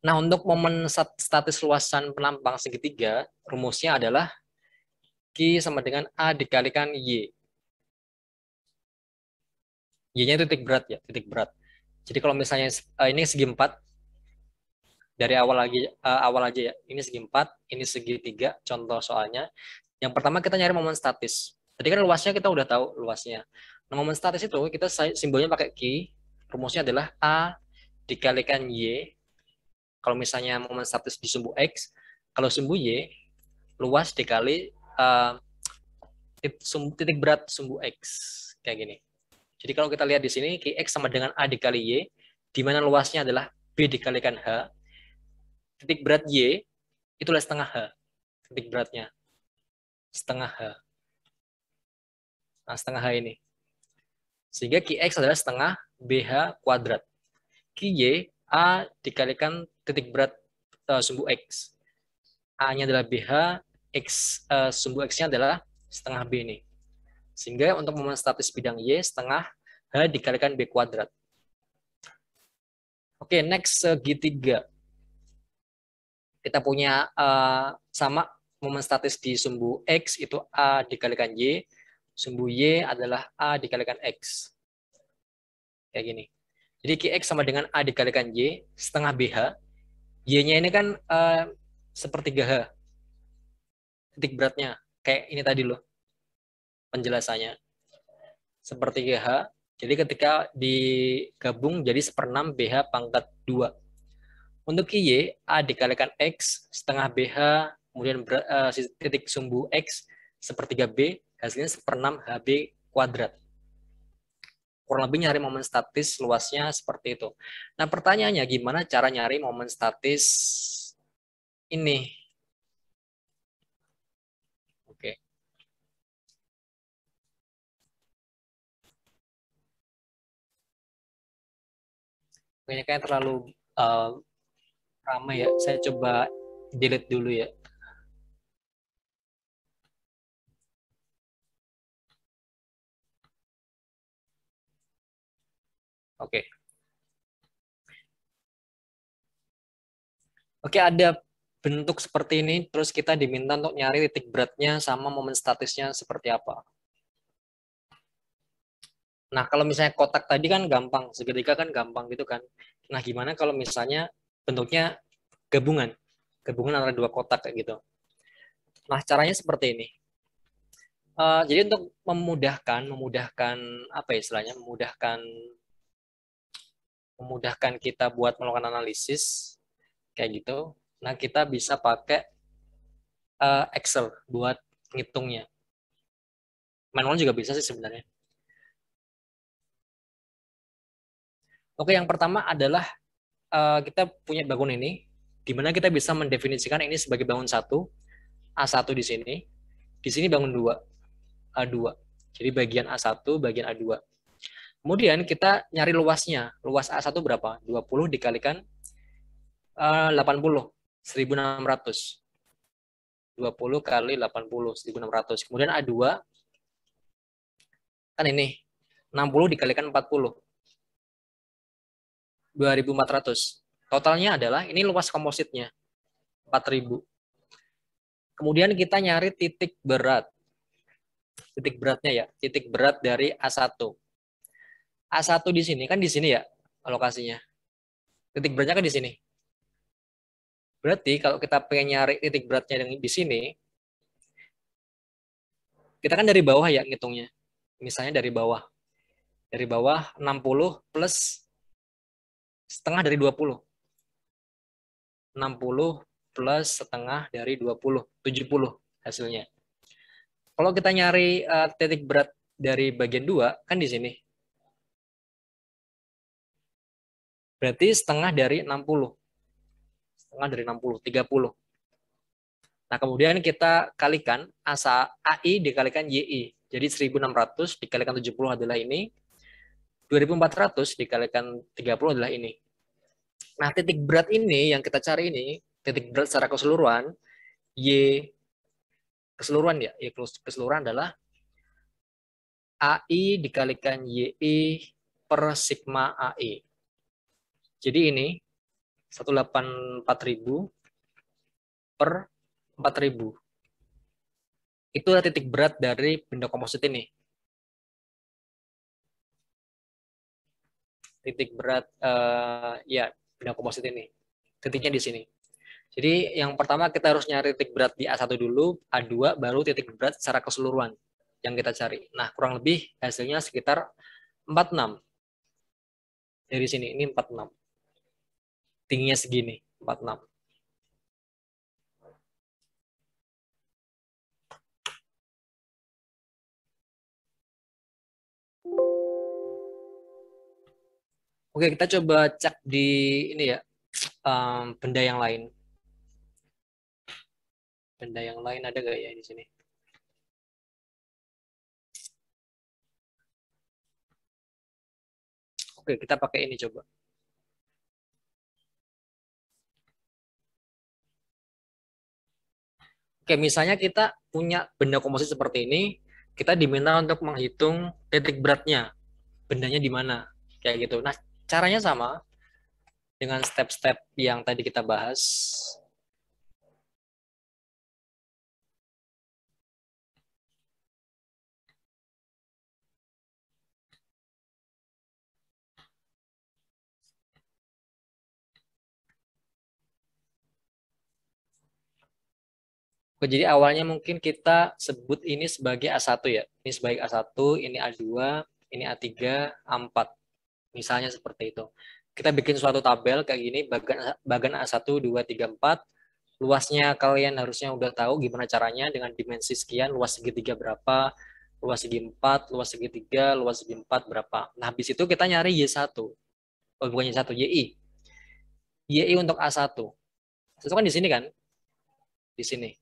Speaker 1: Nah, untuk momen statis luasan penampang segitiga, rumusnya adalah Q sama dengan A dikalikan Y. Y-nya itu titik berat ya, titik berat. Jadi kalau misalnya ini segi 4, dari awal aja ya. Ini segi 4, ini segi 3, contoh soalnya. Yang pertama kita nyari momen statis. Tadi kan luasnya kita udah tahu luasnya. Nah, momen statis itu kita simbolnya pakai Q. Rumusnya adalah A dikalikan Y. Kalau misalnya momen statis di sumbu X, kalau sumbu Y, luas dikali titik berat sumbu X. Kayak gini. Jadi kalau kita lihat di sini, Qx sama dengan A dikali Y, di mana luasnya adalah B dikalikan H. Titik berat Y, itulah setengah H. Titik beratnya. Setengah H. Nah, setengah H ini. Sehingga Qx adalah setengah BH kuadrat. Qy, A dikalikan titik berat sumbu X. A-nya adalah BH, sumbu X-nya adalah setengah B ini. Sehingga untuk momen statis bidang Y, setengah H dikalikan B kuadrat. Oke, next segitiga. Kita punya sama momen statis di sumbu X itu A dikalikan Y. Sumbu Y adalah A dikalikan X. Kayak gini. Jadi Qx sama dengan A dikalikan Y setengah BH. Y-nya ini kan sepertiga H. Titik beratnya. Kayak ini tadi loh penjelasannya. Sepertiga H. Jadi ketika digabung jadi 1/6 BH pangkat 2. Untuk Y, A dikalikan X setengah BH, kemudian titik sumbu X sepertiga B, hasilnya 1/6 HB kuadrat. Kurang lebih nyari momen statis luasnya seperti itu. Nah, pertanyaannya gimana cara nyari momen statis ini? Oke. Kayaknya kayak terlalu ramai ya. Saya coba delete dulu ya. Oke. Oke, ada bentuk seperti ini, terus kita diminta untuk nyari titik beratnya sama momen statisnya seperti apa. Nah, kalau misalnya kotak tadi kan gampang, segitiga kan gampang gitu kan. Nah, gimana kalau misalnya bentuknya gabungan? Gabungan antara dua kotak kayak gitu. Nah, caranya seperti ini. Jadi untuk memudahkan apa ya istilahnya, memudahkan kita buat melakukan analisis kayak gitu. Nah, kita bisa pakai Excel buat ngitungnya. Manual juga bisa sih sebenarnya. Oke, yang pertama adalah kita punya bangun ini, di mana kita bisa mendefinisikan ini sebagai bangun 1, A1 di sini bangun 2, A2. Jadi bagian A1, bagian A2. Kemudian kita nyari luasnya. Luas A1 berapa? 20 dikalikan 80, 1600. 20 kali 80, 1600. Kemudian A2, kan ini, 60 dikalikan 40. 2400. Totalnya adalah, ini luas kompositnya, 4000. Kemudian kita nyari titik berat. Titik beratnya ya, titik berat dari A1. A1 di sini, kan di sini ya lokasinya. Titik beratnya kan di sini. Berarti kalau kita pengen nyari titik beratnya di sini, kita kan dari bawah ya ngitungnya. Misalnya dari bawah. Dari bawah 60 plus setengah dari 20. 60 plus setengah dari 20. 70 hasilnya. Kalau kita nyari titik berat dari bagian 2, kan di sini. Berarti setengah dari 60. Setengah dari 60, 30. Nah, kemudian kita kalikan AI dikalikan YI. Jadi 1600 dikalikan 70 adalah ini. 2400 dikalikan 30 adalah ini. Nah, titik berat ini yang kita cari ini, titik berat secara keseluruhan, Y keseluruhan ya, Y keseluruhan adalah AI dikalikan YI per sigma AI. Jadi ini 184.000 per 4.000. Itulah titik berat dari benda komposit ini. titik berat ya benda komposit ini. Titiknya di sini. Jadi yang pertama kita harus nyari titik berat di A1 dulu, A2 baru titik berat secara keseluruhan yang kita cari. Nah, kurang lebih hasilnya sekitar 46. Dari sini ini 46. Tingginya segini, 46. Oke, kita coba cek di ini ya, benda yang lain. Benda yang lain ada nggak ya di sini? Oke, kita pakai ini coba. Oke, misalnya kita punya benda komposit seperti ini, kita diminta untuk menghitung titik beratnya, bendanya di mana, kayak gitu. Nah, caranya sama dengan step-step yang tadi kita bahas. Oke, jadi awalnya mungkin kita sebut ini sebagai A1 ya. Ini sebagai A1, ini A2, ini A3, A4. Misalnya seperti itu. Kita bikin suatu tabel kayak gini, bagan A1, 2, 3, 4. Luasnya kalian harusnya udah tahu gimana caranya dengan dimensi sekian, luas segitiga berapa, luas segi 4, luas segi 3, luas segi 4 berapa. Nah, habis itu kita nyari Y1. Oh, bukan Y1, YI. YI untuk A1. Itu kan di sini kan? Di sini.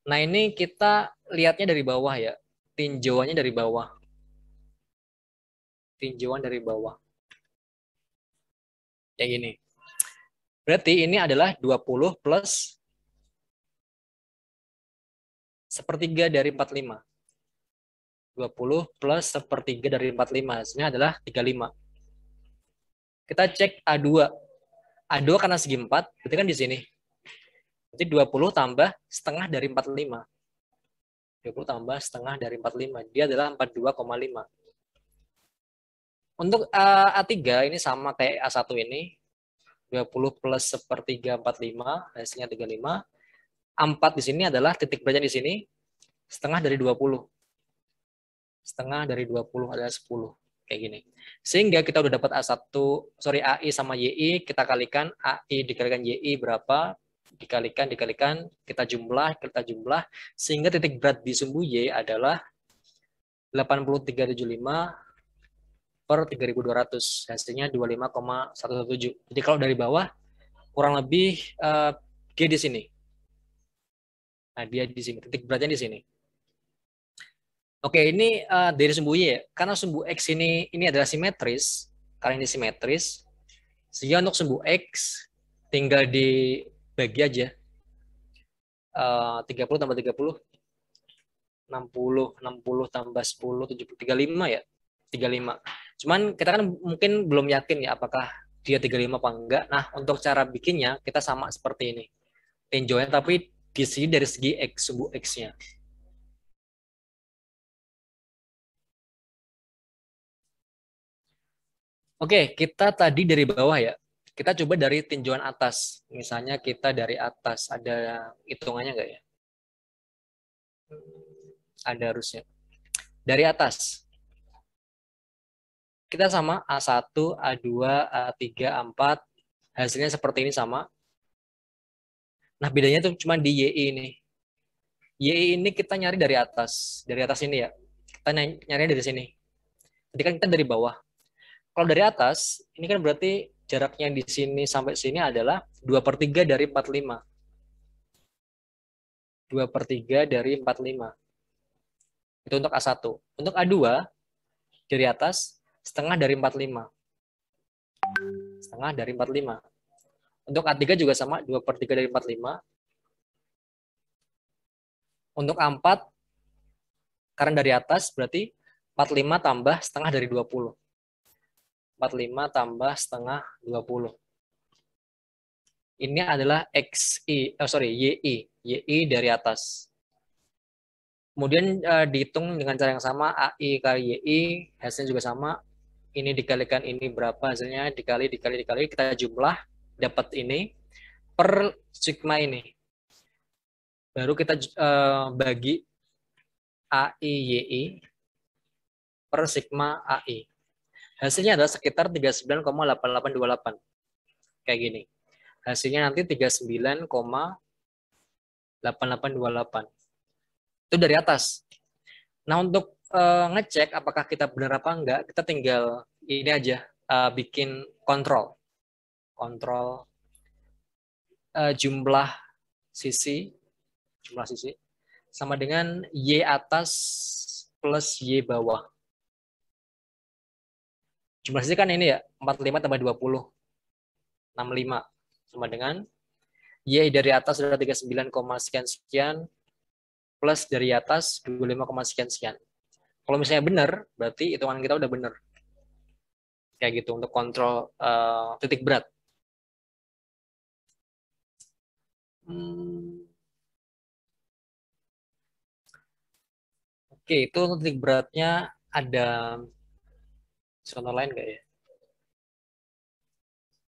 Speaker 1: Nah, ini kita lihatnya dari bawah ya. Tinjauannya dari bawah. Tinjauan dari bawah. Kayak gini. Berarti ini adalah 20 plus sepertiga dari 45. 20 plus sepertiga dari 45. Hasilnya adalah 35. Kita cek A2. A2 karena segi 4, berarti kan di sini. Berarti 20 tambah setengah dari 45. 20 tambah setengah dari 45. Dia adalah 42,5. Untuk A3 ini sama kayak A1 ini. 20 plus sepertiga 45, hasilnya 35. A4 di sini adalah titik beratnya di sini. Setengah dari 20. Setengah dari 20 adalah 10. Kayak gini. Sehingga kita udah dapat AI sama YI. Kita kalikan AI dikalikan YI berapa. Dikalikan, kita jumlah, sehingga titik berat di sumbu Y adalah 8375 per 3200, hasilnya 25,117. Jadi kalau dari bawah, kurang lebih G di sini. Nah, dia di sini, titik beratnya di sini. Oke, ini dari sumbu Y ya. Karena sumbu X ini adalah simetris, karena ini simetris, sehingga untuk sumbu X tinggal dibagi aja. 30 tambah 30, 60 tambah 10, 70, 35 ya. 35. Cuman kita kan mungkin belum yakin ya apakah dia 35 apa enggak. Nah, untuk cara bikinnya kita sama seperti ini. Tinjauannya tapi di sini dari segi X, sumbu X-nya. Oke, kita tadi dari bawah ya. Kita coba dari tinjauan atas. Misalnya kita dari atas, ada hitungannya enggak ya? Ada harusnya. Dari atas. Kita sama A1, A2, A3, A4. Hasilnya seperti ini sama. Nah, bedanya tuh cuma di YI ini. YI ini kita nyari dari atas. Dari atas ini ya. Kita nyari dari sini. Jadi kan kita dari bawah. Kalau dari atas, ini kan berarti jaraknya di sini sampai sini adalah 2/3 dari 45. 2/3 dari 45. Itu untuk A1. Untuk A2, dari atas, setengah dari 45. Setengah dari 45. Untuk A3 juga sama, 2/3 dari 45. Untuk A4, karena dari atas berarti 45 tambah setengah dari 20. 45 tambah setengah 20. Ini adalah YI. YI dari atas. Kemudian dihitung dengan cara yang sama, AI kali YI, hasilnya juga sama. ini dikalikan ini berapa hasilnya, dikali, kita jumlah, dapat ini, per sigma ini. Baru kita bagi AIYI per sigma AI. Hasilnya adalah sekitar 39,8828. Kayak gini. Hasilnya nanti 39,8828. Itu dari atas. Nah, untuk ngecek apakah kita benar apa enggak, kita tinggal ini aja, bikin kontrol. Kontrol jumlah sisi sama dengan Y atas plus Y bawah. Jumlah sisi kan ini ya, 45 tambah 20. 65. Sama dengan Y dari atas sudah 39, sekian plus dari atas 25, sekian. Kalau misalnya benar, berarti hitungan kita udah benar. Kayak gitu untuk kontrol titik berat. Oke, itu untuk titik beratnya. Ada contoh lain nggak ya?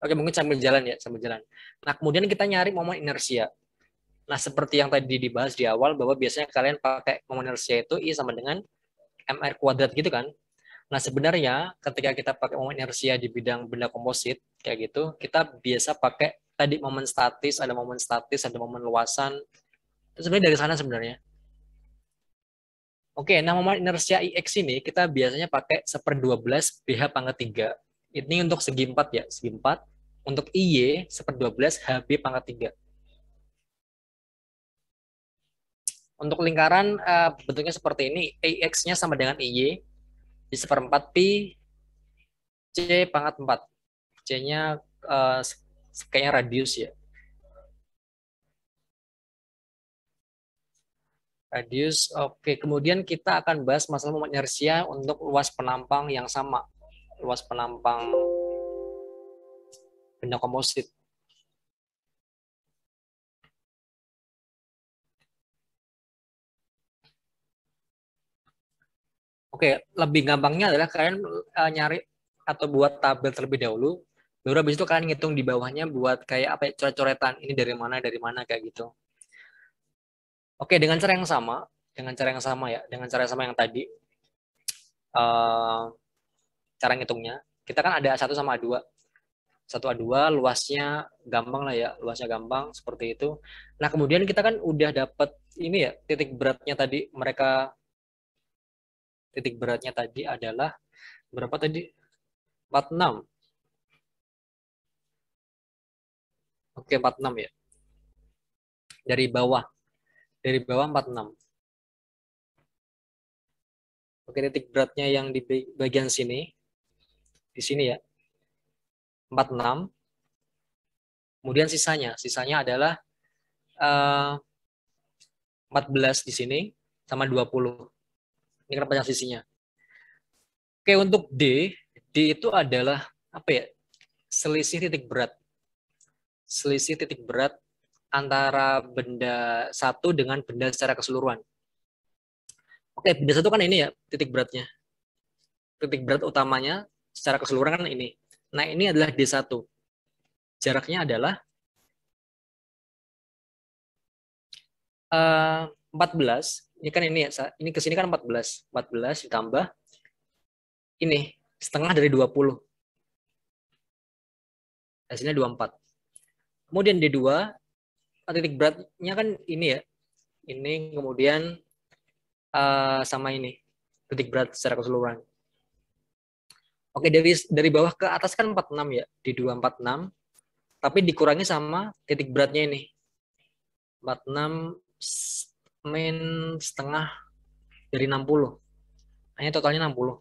Speaker 1: Oke, mungkin sambil jalan ya, sambil jalan. Nah, kemudian kita nyari momen inersia. Nah, seperti yang tadi dibahas di awal, bahwa biasanya kalian pakai momen inersia itu I sama dengan mr kuadrat gitu kan. Nah, sebenarnya ketika kita pakai momen inersia di bidang benda komposit, kayak gitu, kita biasa pakai tadi momen statis, ada momen luasan. Itu sebenarnya dari sana sebenarnya. Oke, nah momen inersia IX ini kita biasanya pakai 1/12 BH pangkat 3. Ini untuk segi 4 ya, segi 4. Untuk IY 1/12 HB pangkat 3. Untuk lingkaran bentuknya seperti ini, AX-nya sama dengan IY, di 1/4 pi C pangkat 4. C-nya kayaknya radius ya. Radius, oke. Kemudian kita akan bahas masalah momen inersia untuk luas penampang yang sama. Luas penampang benda komposit. Oke, lebih gampangnya adalah kalian nyari atau buat tabel terlebih dahulu. Baru habis itu kalian ngitung di bawahnya buat kayak apa ya, coret-coretan. Ini dari mana kayak gitu. Oke, dengan cara yang sama ya, dengan cara yang sama yang tadi. Cara ngitungnya, kita kan ada 1 sama 2. 1A2 luasnya gampang lah ya, luasnya gampang seperti itu. Nah, kemudian kita kan udah dapat ini ya, titik beratnya tadi adalah berapa tadi? 46. Oke, 46 ya. Dari bawah 46. Oke, titik beratnya yang di bagian sini. Di sini ya. 46. Kemudian sisanya adalah 14 di sini sama 20. Ini kan panjang sisinya. Oke, untuk D itu adalah apa ya? Selisih titik berat antara benda satu dengan benda secara keseluruhan. Oke, benda satu kan ini ya titik beratnya. Titik berat utamanya secara keseluruhan kan ini. Nah, ini adalah D1. Jaraknya adalah 14. Ini kan ini ya, ini ke sini kan 14. 14 ditambah ini setengah dari 20. Hasilnya 24. Kemudian D2 titik beratnya kan ini ya. Ini kemudian sama ini titik berat secara keseluruhan. Oke, dari bawah ke atas kan 46 ya, di 246, tapi dikurangi sama titik beratnya ini. 46 min setengah dari 60. Hanya totalnya 60.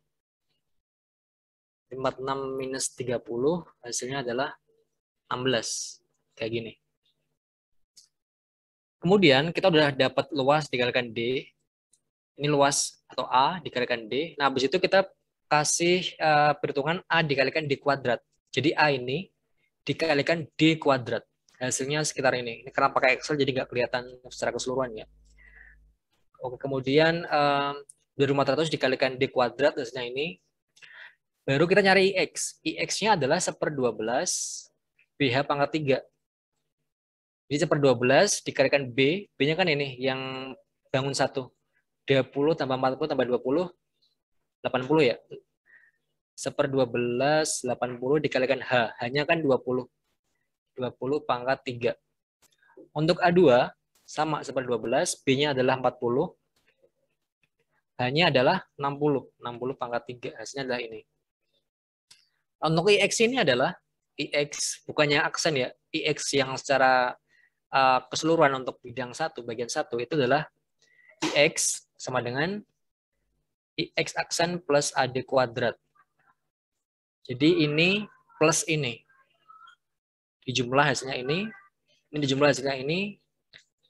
Speaker 1: 46 minus 30 hasilnya adalah 16. Kayak gini. Kemudian kita udah dapat luas dikalikan D. Ini luas atau A dikalikan D. Nah, habis itu kita kasih perhitungan A dikalikan D kuadrat. Jadi A ini dikalikan D kuadrat. Hasilnya sekitar ini. Ini karena pakai Excel jadi nggak kelihatan secara keseluruhan ya. Oke, kemudian 2400 dikalikan D kuadrat hasilnya ini. Baru kita nyari IX. IX-nya adalah 1/12 BH pangkat 3. Jadi 1/12 dikalikan B. B-nya kan ini yang bangun 1. 20 tambah 40 tambah 20, 80 ya. 1/12, 80 dikalikan H. H-nya kan 20. 20 pangkat 3. Untuk A2, sama 1/12. B-nya adalah 40. H-nya adalah 60. 60 pangkat 3. Hasilnya adalah ini. Untuk IX ini adalah IX, bukannya aksen ya. IX yang secara keseluruhan untuk bidang 1, bagian 1, itu adalah IX sama dengan IX aksen plus AD kuadrat. Jadi ini plus ini. Dijumlah hasilnya ini dijumlah hasilnya ini,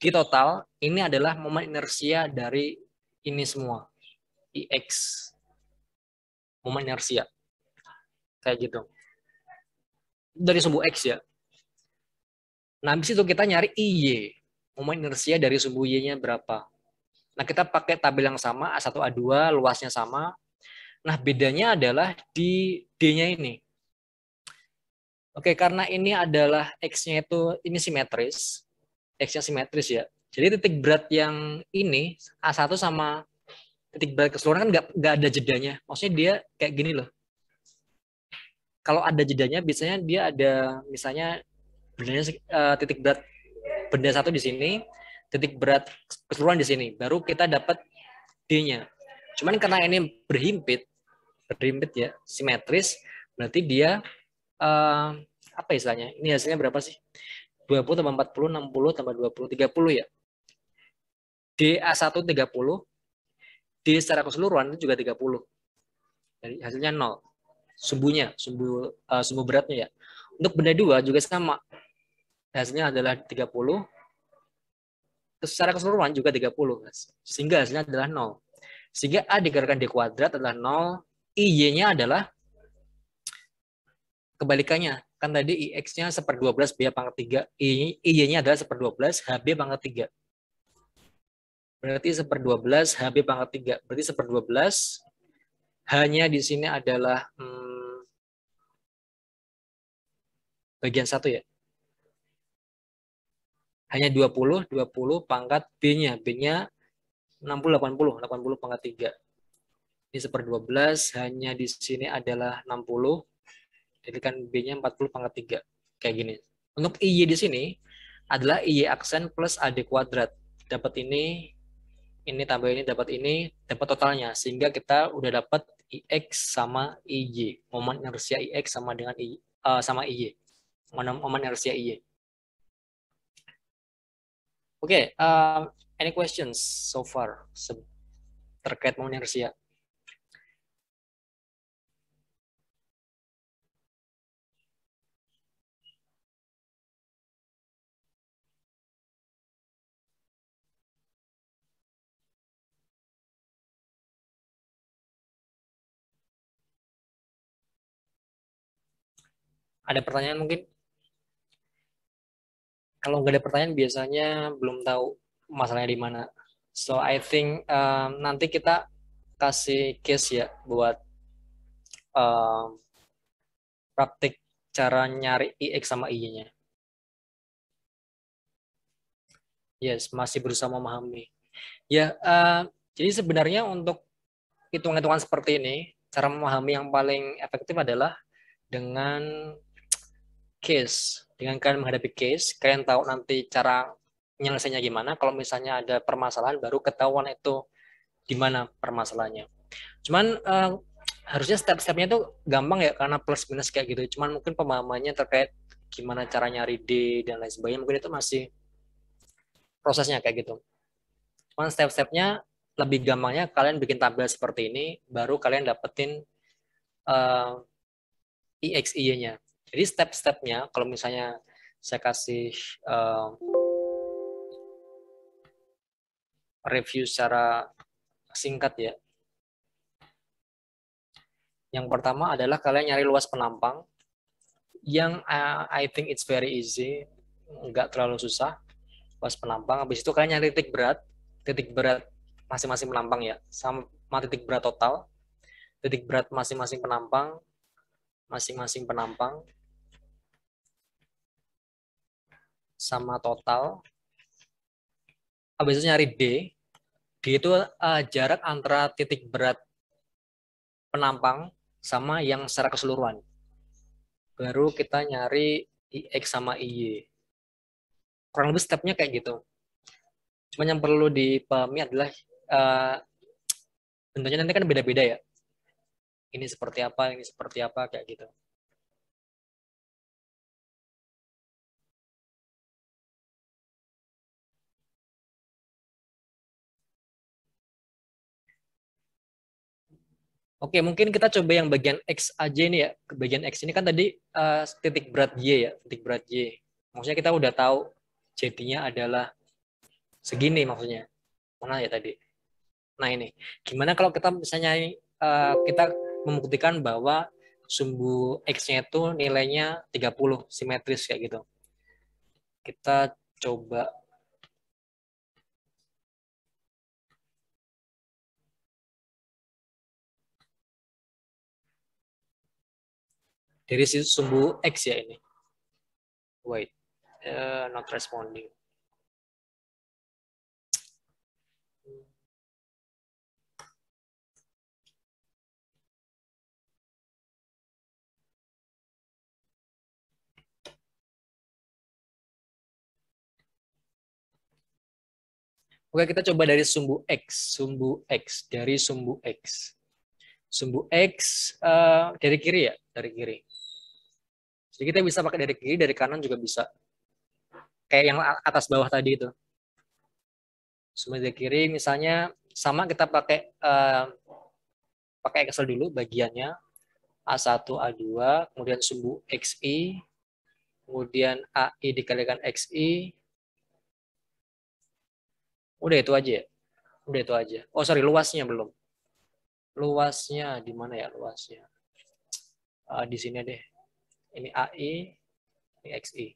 Speaker 1: di total, ini adalah momen inersia dari ini semua. IX. Momen inersia. Kayak gitu. Dari sumbu X ya. Nah, habis itu kita nyari IY. Momen inersia dari sumbu Y-nya berapa. Nah, kita pakai tabel yang sama, A1, A2, luasnya sama. Nah, bedanya adalah di D-nya ini. Oke, karena ini adalah X-nya itu, ini simetris. X-nya simetris ya. Jadi titik berat yang ini, A1 sama titik berat keseluruhan kan nggak ada jedanya. Maksudnya dia kayak gini loh. Kalau ada jedanya, biasanya dia ada, misalnya, titik berat benda 1 di sini, titik berat keseluruhan di sini, baru kita dapat D-nya. Cuman karena ini berhimpit ya, simetris, berarti dia apa istilahnya? Ini hasilnya berapa sih? 20 tambah 40, 60 tambah 20, 30 ya. DA1 30, D secara keseluruhan itu juga 30. Jadi hasilnya 0. Sumbu beratnya ya. Untuk benda 2 juga sama. Hasilnya adalah 30. Secara keseluruhan juga 30. Sehingga hasilnya adalah 0. Sehingga A dikalikan D kuadrat adalah 0. IY-nya adalah kebalikannya. Kan tadi IX-nya 1/12 B pangkat 3. IY-nya adalah 1/12 HB pangkat 3. Berarti 1/12 HB pangkat 3. Berarti 1/12. H-nya di sini adalah bagian 1 ya. Hanya 20 pangkat B-nya. B-nya 60, 80 pangkat 3. Ini 1/12, hanya di sini adalah 60. Jadi kan B-nya 40 pangkat 3. Kayak gini. Untuk IY di sini adalah IY aksen plus AD kuadrat. Dapat ini tambah ini, dapat totalnya. Sehingga kita udah dapat IX sama IY. Momen inersia IX sama dengan sama IY. Momen inersia IY. Oke, any questions so far terkait momen inersia? Ada pertanyaan mungkin? Kalau nggak ada pertanyaan biasanya belum tahu masalahnya di mana. So I think nanti kita kasih case ya buat praktik cara nyari IX sama IY-nya. Yes, masih berusaha memahami. Ya, jadi sebenarnya untuk hitung-hitungan seperti ini, cara memahami yang paling efektif adalah dengan case. Dengan kalian menghadapi case, kalian tahu nanti cara menyelesaikannya gimana. Kalau misalnya ada permasalahan, baru ketahuan itu di mana permasalahannya. Cuman harusnya step-stepnya itu gampang ya, karena plus minus kayak gitu. Cuman mungkin pemahamannya terkait gimana cara nyari D dan lain sebagainya, mungkin itu masih prosesnya kayak gitu. Cuman step-stepnya lebih gampangnya kalian bikin tabel seperti ini, baru kalian dapetin IX, Y-nya. Jadi step-stepnya, kalau misalnya saya kasih review secara singkat ya. Yang pertama adalah kalian nyari luas penampang, yang I think it's very easy, nggak terlalu susah. Luas penampang, habis itu kalian nyari titik berat masing-masing penampang ya, sama titik berat total. titik berat masing-masing penampang, sama total. Habis itu nyari D. D itu jarak antara titik berat penampang sama yang secara keseluruhan. Baru kita nyari IX sama IY. Kurang lebih stepnya kayak gitu. Cuman yang perlu dipahami adalah bentuknya nanti kan beda-beda ya. Ini seperti apa, kayak gitu. Oke, mungkin kita coba yang bagian X aja ini ya. Bagian X ini kan tadi titik berat Y ya, titik berat Y. Maksudnya kita udah tahu jadinya adalah segini maksudnya. Mana ya tadi? Nah ini, gimana kalau kita misalnya kita membuktikan bahwa sumbu X-nya itu nilainya 30, simetris kayak gitu. Kita coba dari sumbu X ya ini. Wait, not responding. Oke, kita coba dari sumbu X. Dari sumbu X. Sumbu X dari kiri ya, dari kiri. Jadi kita bisa pakai dari kiri, dari kanan juga bisa. Kayak yang atas bawah tadi itu. Sumbu dari kiri misalnya sama kita pakai Excel dulu bagiannya. A1, A2, kemudian sumbu XI, kemudian AI dikalikan XI. Udah itu aja ya. Udah itu aja. Oh sorry, luasnya belum. Luasnya di mana ya luasnya? Di sini deh. Ini AI, ini XI.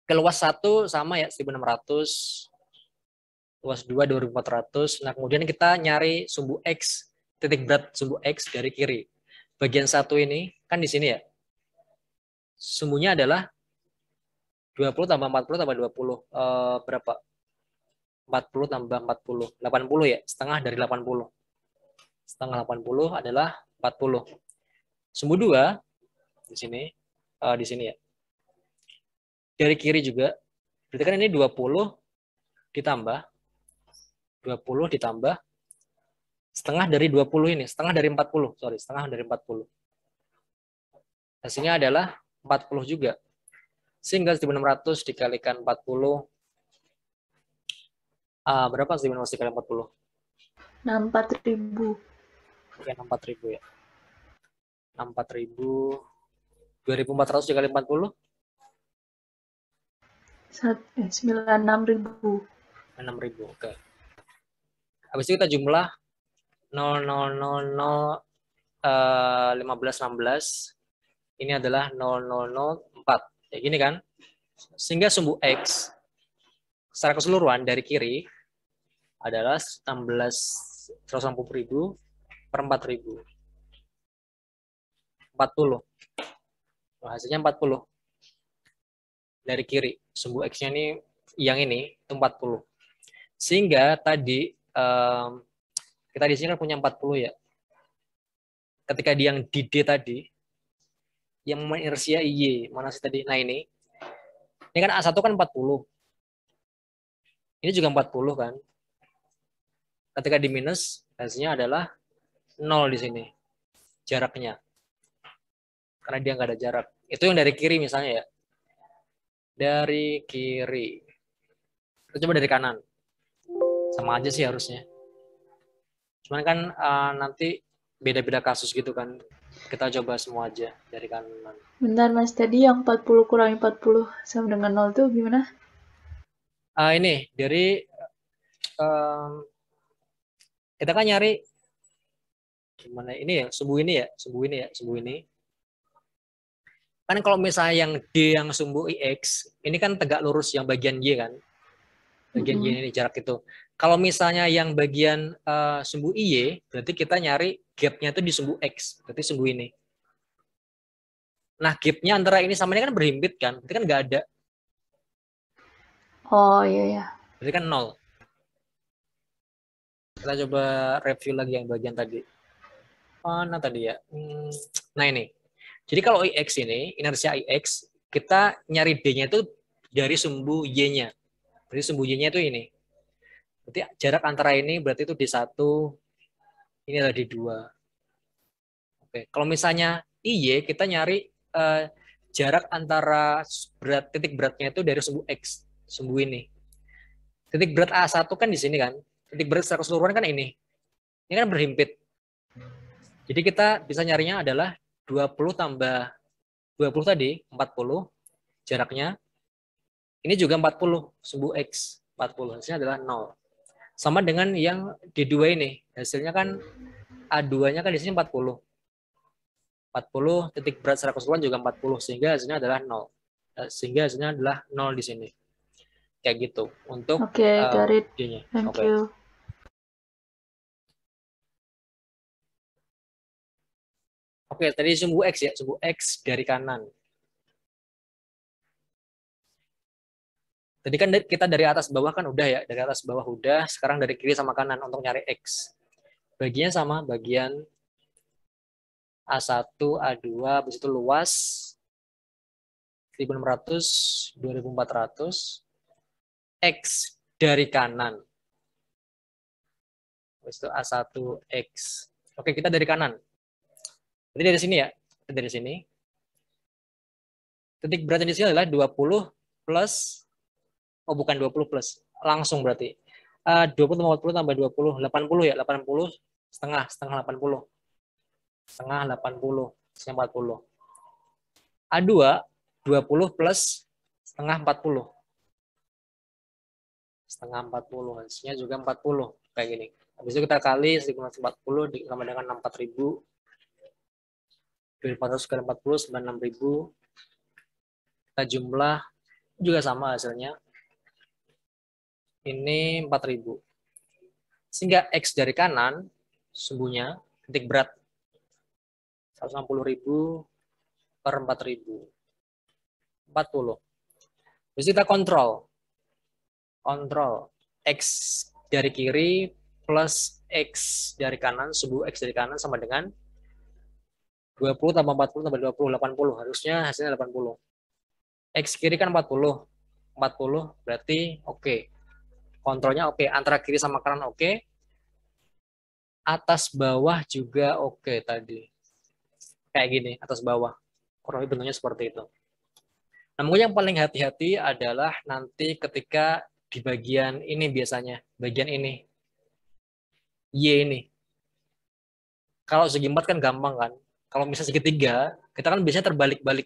Speaker 1: Ke luas 1 sama ya 1600. Luas 2 2400. Nah, kemudian kita nyari sumbu X, titik berat sumbu X dari kiri. Bagian 1 ini kan di sini ya. Sumbunya adalah 20 tambah 40 tambah 20. Berapa? 40 tambah 40. 80 ya, setengah dari 80. Setengah 80 adalah 40. Sumbu 2 di sini ya. Dari kiri juga. Berarti kan ini 20 ditambah setengah dari 20 ini, setengah dari 40. Sorry, setengah dari 40. Hasilnya adalah 40 juga. Sehingga 1600 dikalikan 40. Berapa 1600 dikalikan 40?
Speaker 6: 64.000.
Speaker 1: Ya, 64.000 ya. 64.000. 2400 dikali 40?
Speaker 6: 96.000.
Speaker 1: 6.000, oke. Habis itu kita jumlah 0,000,15,16. Ini adalah 0,004. Kayak gini kan? Sehingga sumbu X secara keseluruhan dari kiri adalah 160.000 per 4.000. 40. Nah, hasilnya 40. Dari kiri. Sumbu X-nya ini, yang ini, itu 40. Sehingga tadi, kita di sini kan punya 40 ya. Ketika yang di D tadi, yang menginersia Y, mana sih tadi? Nah ini kan A1 kan 40. Ini juga 40 kan. Ketika di minus, hasilnya adalah 0 di sini. Jaraknya. Karena dia nggak ada jarak. Itu yang dari kiri misalnya ya. Dari kiri. Kita coba dari kanan. Sama aja sih harusnya. Cuman kan nanti beda-beda kasus gitu kan. Kita coba semua aja dari kanan.
Speaker 6: Bentar Mas, tadi yang 40 kurangi 40 sama dengan 0 itu gimana?
Speaker 1: Ini dari kita kan nyari gimana ini ya, sumbu ini. Kan kalau misalnya yang D yang sumbu IX, ini kan tegak lurus yang bagian Y kan. Bagian Y ini jarak itu. Kalau misalnya yang bagian sumbu Y, berarti kita nyari gapnya itu di sumbu X, berarti sumbu ini. Nah, gapnya antara ini sama ini kan berhimpit kan, berarti kan nggak ada,
Speaker 6: Oh iya ya.
Speaker 1: berarti kan 0. Kita coba review lagi yang bagian tadi. Mana tadi ya? Nah ini. Jadi kalau IX ini, inersia IX, kita nyari D-nya itu dari sumbu Y-nya. Berarti sumbu Y-nya itu ini. Berarti jarak antara ini berarti itu D1, ini adalah D2. Oke. Kalau misalnya IY, kita nyari jarak antara titik beratnya itu dari sumbu X, sumbu ini. Titik berat A1 kan di sini kan. Titik berat secara keseluruhan kan ini. Ini kan berhimpit. Jadi kita bisa nyarinya adalah 20 tambah 20 tadi, 40 jaraknya. Ini juga 40, sumbu X, 40. Hasilnya adalah 0. Sama dengan yang D2 ini. Hasilnya kan A2-nya kan di sini 40. 40, titik berat secara keseluruhan juga 40, sehingga hasilnya adalah 0. Sehingga hasilnya adalah 0 di sini. Kayak gitu untuk
Speaker 6: Oke, got it.
Speaker 1: D-nya.
Speaker 6: Thank
Speaker 1: Oke.
Speaker 6: you.
Speaker 1: Oke, tadi sumbu X ya, sumbu X dari kanan. Tadi kan kita dari atas bawah kan udah ya, dari atas bawah udah, sekarang dari kiri sama kanan untuk nyari X. Bagiannya sama, bagian A1, A2, habis itu luas 1600, 2400, X dari kanan. Habis itu A1X. Oke, kita dari kanan. Jadi dari sini ya, dari sini. Titik beratnya di sini adalah 20 plus, oh bukan 20 plus, langsung berarti. 20 tambah 40 tambah 20, 80 ya, 80, setengah 80. Setengah 80, setengah 40. A2, 20 plus setengah 40. Setengah 40, hasilnya juga 40, kayak gini. Habis itu kita kali 1940 sama dengan 4000. 400 kali 40, 96.000. Kita jumlah juga sama hasilnya. Ini 4.000. Sehingga X dari kanan, sumbunya, titik berat, 160.000 per 4.000. 40. Terus kita kontrol. Kontrol. X dari kiri plus X dari kanan, sumbu X dari kanan sama dengan 20 tambah 40 tambah 20, 80. Harusnya hasilnya 80. X kiri kan 40. 40 berarti oke. Kontrolnya oke. Antara kiri sama kanan oke. Atas bawah juga oke tadi. Kayak gini, atas bawah. Kurang lebih bentuknya seperti itu. Nah, mungkin yang paling hati-hati adalah nanti ketika di bagian ini biasanya. Bagian ini. Y ini. Kalau segi 4 kan gampang kan. Kalau misalnya segitiga, kita kan biasanya terbalik-balik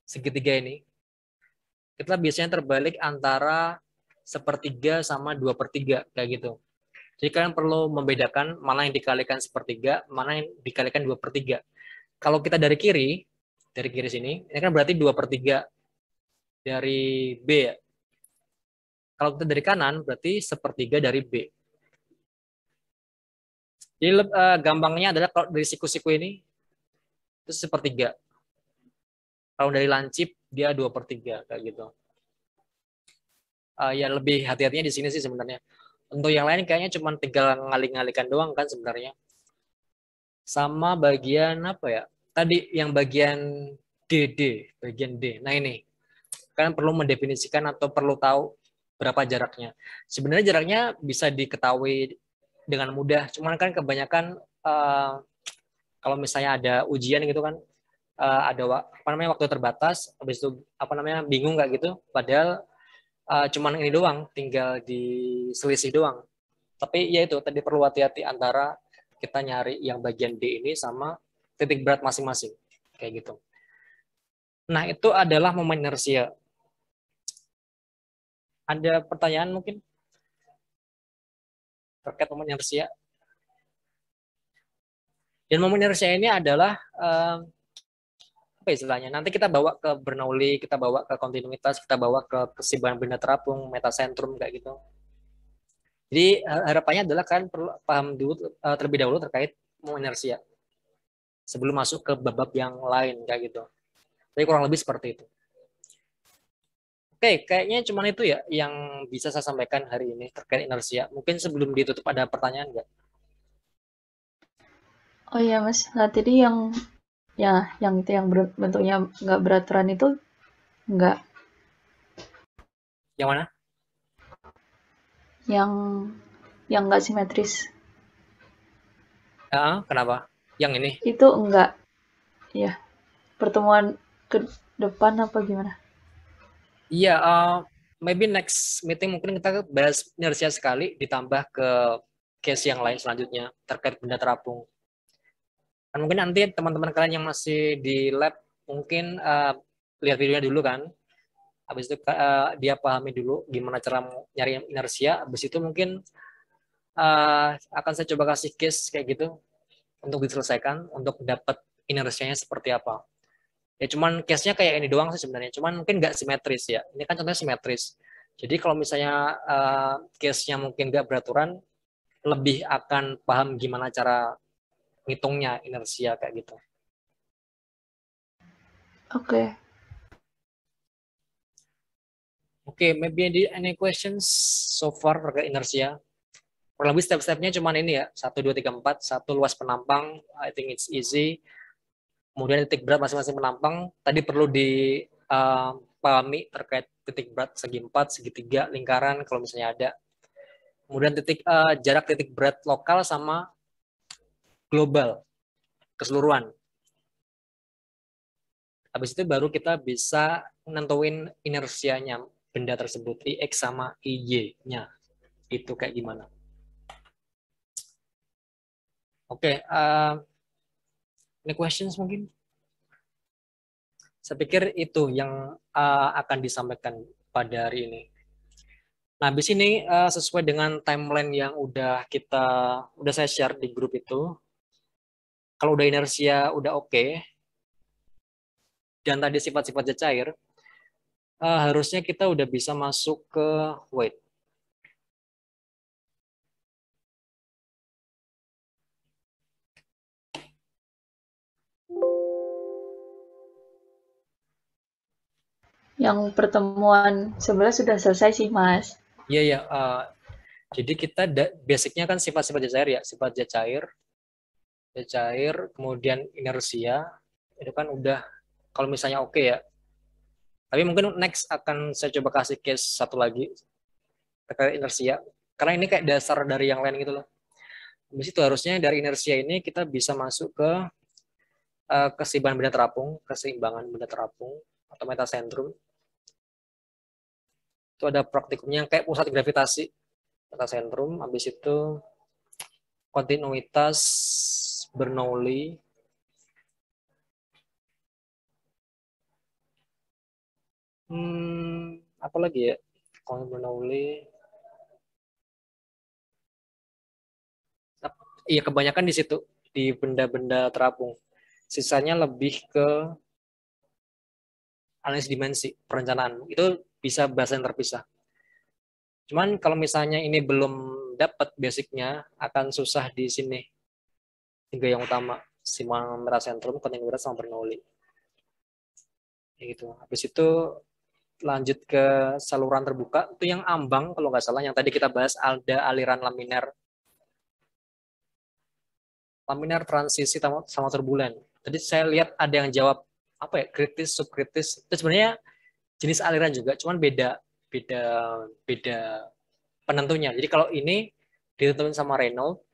Speaker 1: segitiga ini. Kita biasanya terbalik antara 1/3 sama 2/3 kayak gitu. Jadi kalian perlu membedakan mana yang dikalikan 1/3, mana yang dikalikan 2/3. Kalau kita dari kiri sini, ini kan berarti 2/3 dari B ya. Kalau kita dari kanan berarti 1/3 dari B. Jadi gampangnya adalah kalau dari siku-siku ini itu 1/3. Kalau dari lancip dia 2/3 kayak gitu. Ya lebih hati-hatinya di sini sih sebenarnya. Untuk yang lain kayaknya cuma tinggal ngalih-ngalihkan doang kan sebenarnya. Sama bagian apa ya? Tadi yang bagian bagian D. Nah ini, kalian perlu mendefinisikan atau perlu tahu berapa jaraknya. Sebenarnya jaraknya bisa diketahui dengan mudah. Cuman kan kebanyakan kalau misalnya ada ujian gitu kan, ada waktu terbatas, habis itu bingung nggak gitu. Padahal cuman ini doang, tinggal diselisih doang. Tapi ya itu tadi perlu hati-hati antara kita nyari yang bagian D ini sama titik berat masing-masing kayak gitu. Nah, itu adalah momen inersia. Ada pertanyaan mungkin terkait momen inersia? Dan momen inersia ini adalah apa istilahnya? Nanti kita bawa ke Bernoulli, kita bawa ke kontinuitas, kita bawa ke keseimbangan benda terapung, metasentrum kayak gitu. Jadi harapannya adalah kalian perlu paham dulu terlebih dahulu terkait inersia sebelum masuk ke bab yang lain kayak gitu. Jadi kurang lebih seperti itu. Oke, kayaknya cuma itu ya yang bisa saya sampaikan hari ini terkait inersia. Mungkin sebelum ditutup ada pertanyaan nggak?
Speaker 6: Oh iya Mas, nah tadi yang itu yang bentuknya nggak beraturan itu nggak
Speaker 1: Yang mana?
Speaker 6: yang nggak simetris
Speaker 1: Kenapa? Yang ini?
Speaker 6: itu enggak ya pertemuan ke depan apa gimana?
Speaker 1: Iya, maybe next meeting mungkin kita bahas inersia sekali ditambah ke case yang lain selanjutnya terkait benda terapung. Dan mungkin nanti teman-teman kalian yang masih di lab mungkin lihat videonya dulu kan. Habis itu dia pahami dulu gimana cara nyari inersia. Habis itu mungkin akan saya coba kasih case kayak gitu untuk diselesaikan untuk dapat inersianya seperti apa. Ya cuman case-nya kayak ini doang sih sebenarnya. Cuman mungkin nggak simetris ya. Ini kan contohnya simetris. Jadi kalau misalnya case-nya mungkin nggak beraturan, lebih akan paham gimana cara ngitungnya inersia kayak gitu.
Speaker 6: Oke.
Speaker 1: Oke, maybe any questions so far terkait inersia? Kurang lebih step-stepnya cuma ini ya, 1, 2, 3, 4, 1 luas penampang, I think it's easy. Kemudian titik berat masing-masing penampang, tadi perlu dipahami terkait titik berat segi 4, segitiga, lingkaran kalau misalnya ada. Kemudian jarak titik berat lokal sama global, keseluruhan. Habis itu baru kita bisa nentuin inersianya benda tersebut, IX sama IY-nya. Itu kayak gimana. Oke, any questions mungkin? Saya pikir itu yang akan disampaikan pada hari ini. Nah, habis ini sesuai dengan timeline yang udah saya share di grup itu, kalau udah inersia udah oke, dan tadi sifat-sifatnya cair, harusnya kita udah bisa masuk ke weight.
Speaker 6: Yang pertemuan sebenarnya sudah selesai sih Mas.
Speaker 1: Iya ya. Jadi kita basicnya kan sifat-sifat cair ya, sifat cair, kemudian inersia itu kan udah kalau misalnya oke ya. Tapi mungkin next akan saya coba kasih case satu lagi terkait inersia. Karena ini kayak dasar dari yang lain gitu loh. Habis itu harusnya dari inersia ini kita bisa masuk ke keseimbangan benda terapung atau metasentrum. Itu ada praktikumnya yang kayak pusat gravitasi metasentrum. Habis itu kontinuitas Bernoulli. Apa lagi ya? Kontinuitas Bernoulli. Iya, kebanyakan di situ, di benda-benda terapung. Sisanya lebih ke analisis dimensi, perencanaan. Itu bisa bahasa yang terpisah. Cuman kalau misalnya ini belum dapat basicnya, akan susah di sini. 3 yang utama, Simon metasentrum, kontinuitas, sama Bernoulli. Gitu. Habis itu lanjut ke saluran terbuka, itu yang ambang kalau nggak salah, yang tadi kita bahas ada aliran laminar transisi sama turbulen. Tadi saya lihat ada yang jawab apa ya, kritis, subkritis. Itu sebenarnya jenis aliran juga, cuman beda penentunya. Jadi kalau ini ditentuin sama Reynolds,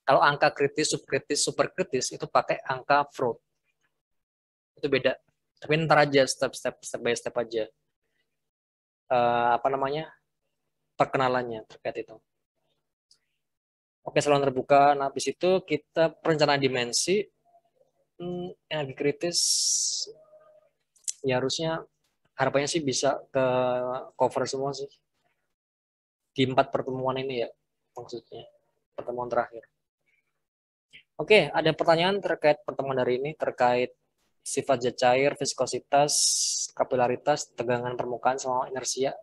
Speaker 1: kalau angka kritis, subkritis, superkritis itu pakai angka Freud. Itu beda. Tapi ntar aja step by step aja. Perkenalannya terkait itu. Oke, saluran terbuka. Nah, habis itu kita perencanaan dimensi. Energi kritis ya harusnya harapannya sih bisa ke cover semua sih di 4 pertemuan ini ya, maksudnya pertemuan terakhir. Oke, ada pertanyaan terkait pertemuan hari ini terkait sifat zat cair, viskositas, kapilaritas, tegangan permukaan sama inersia?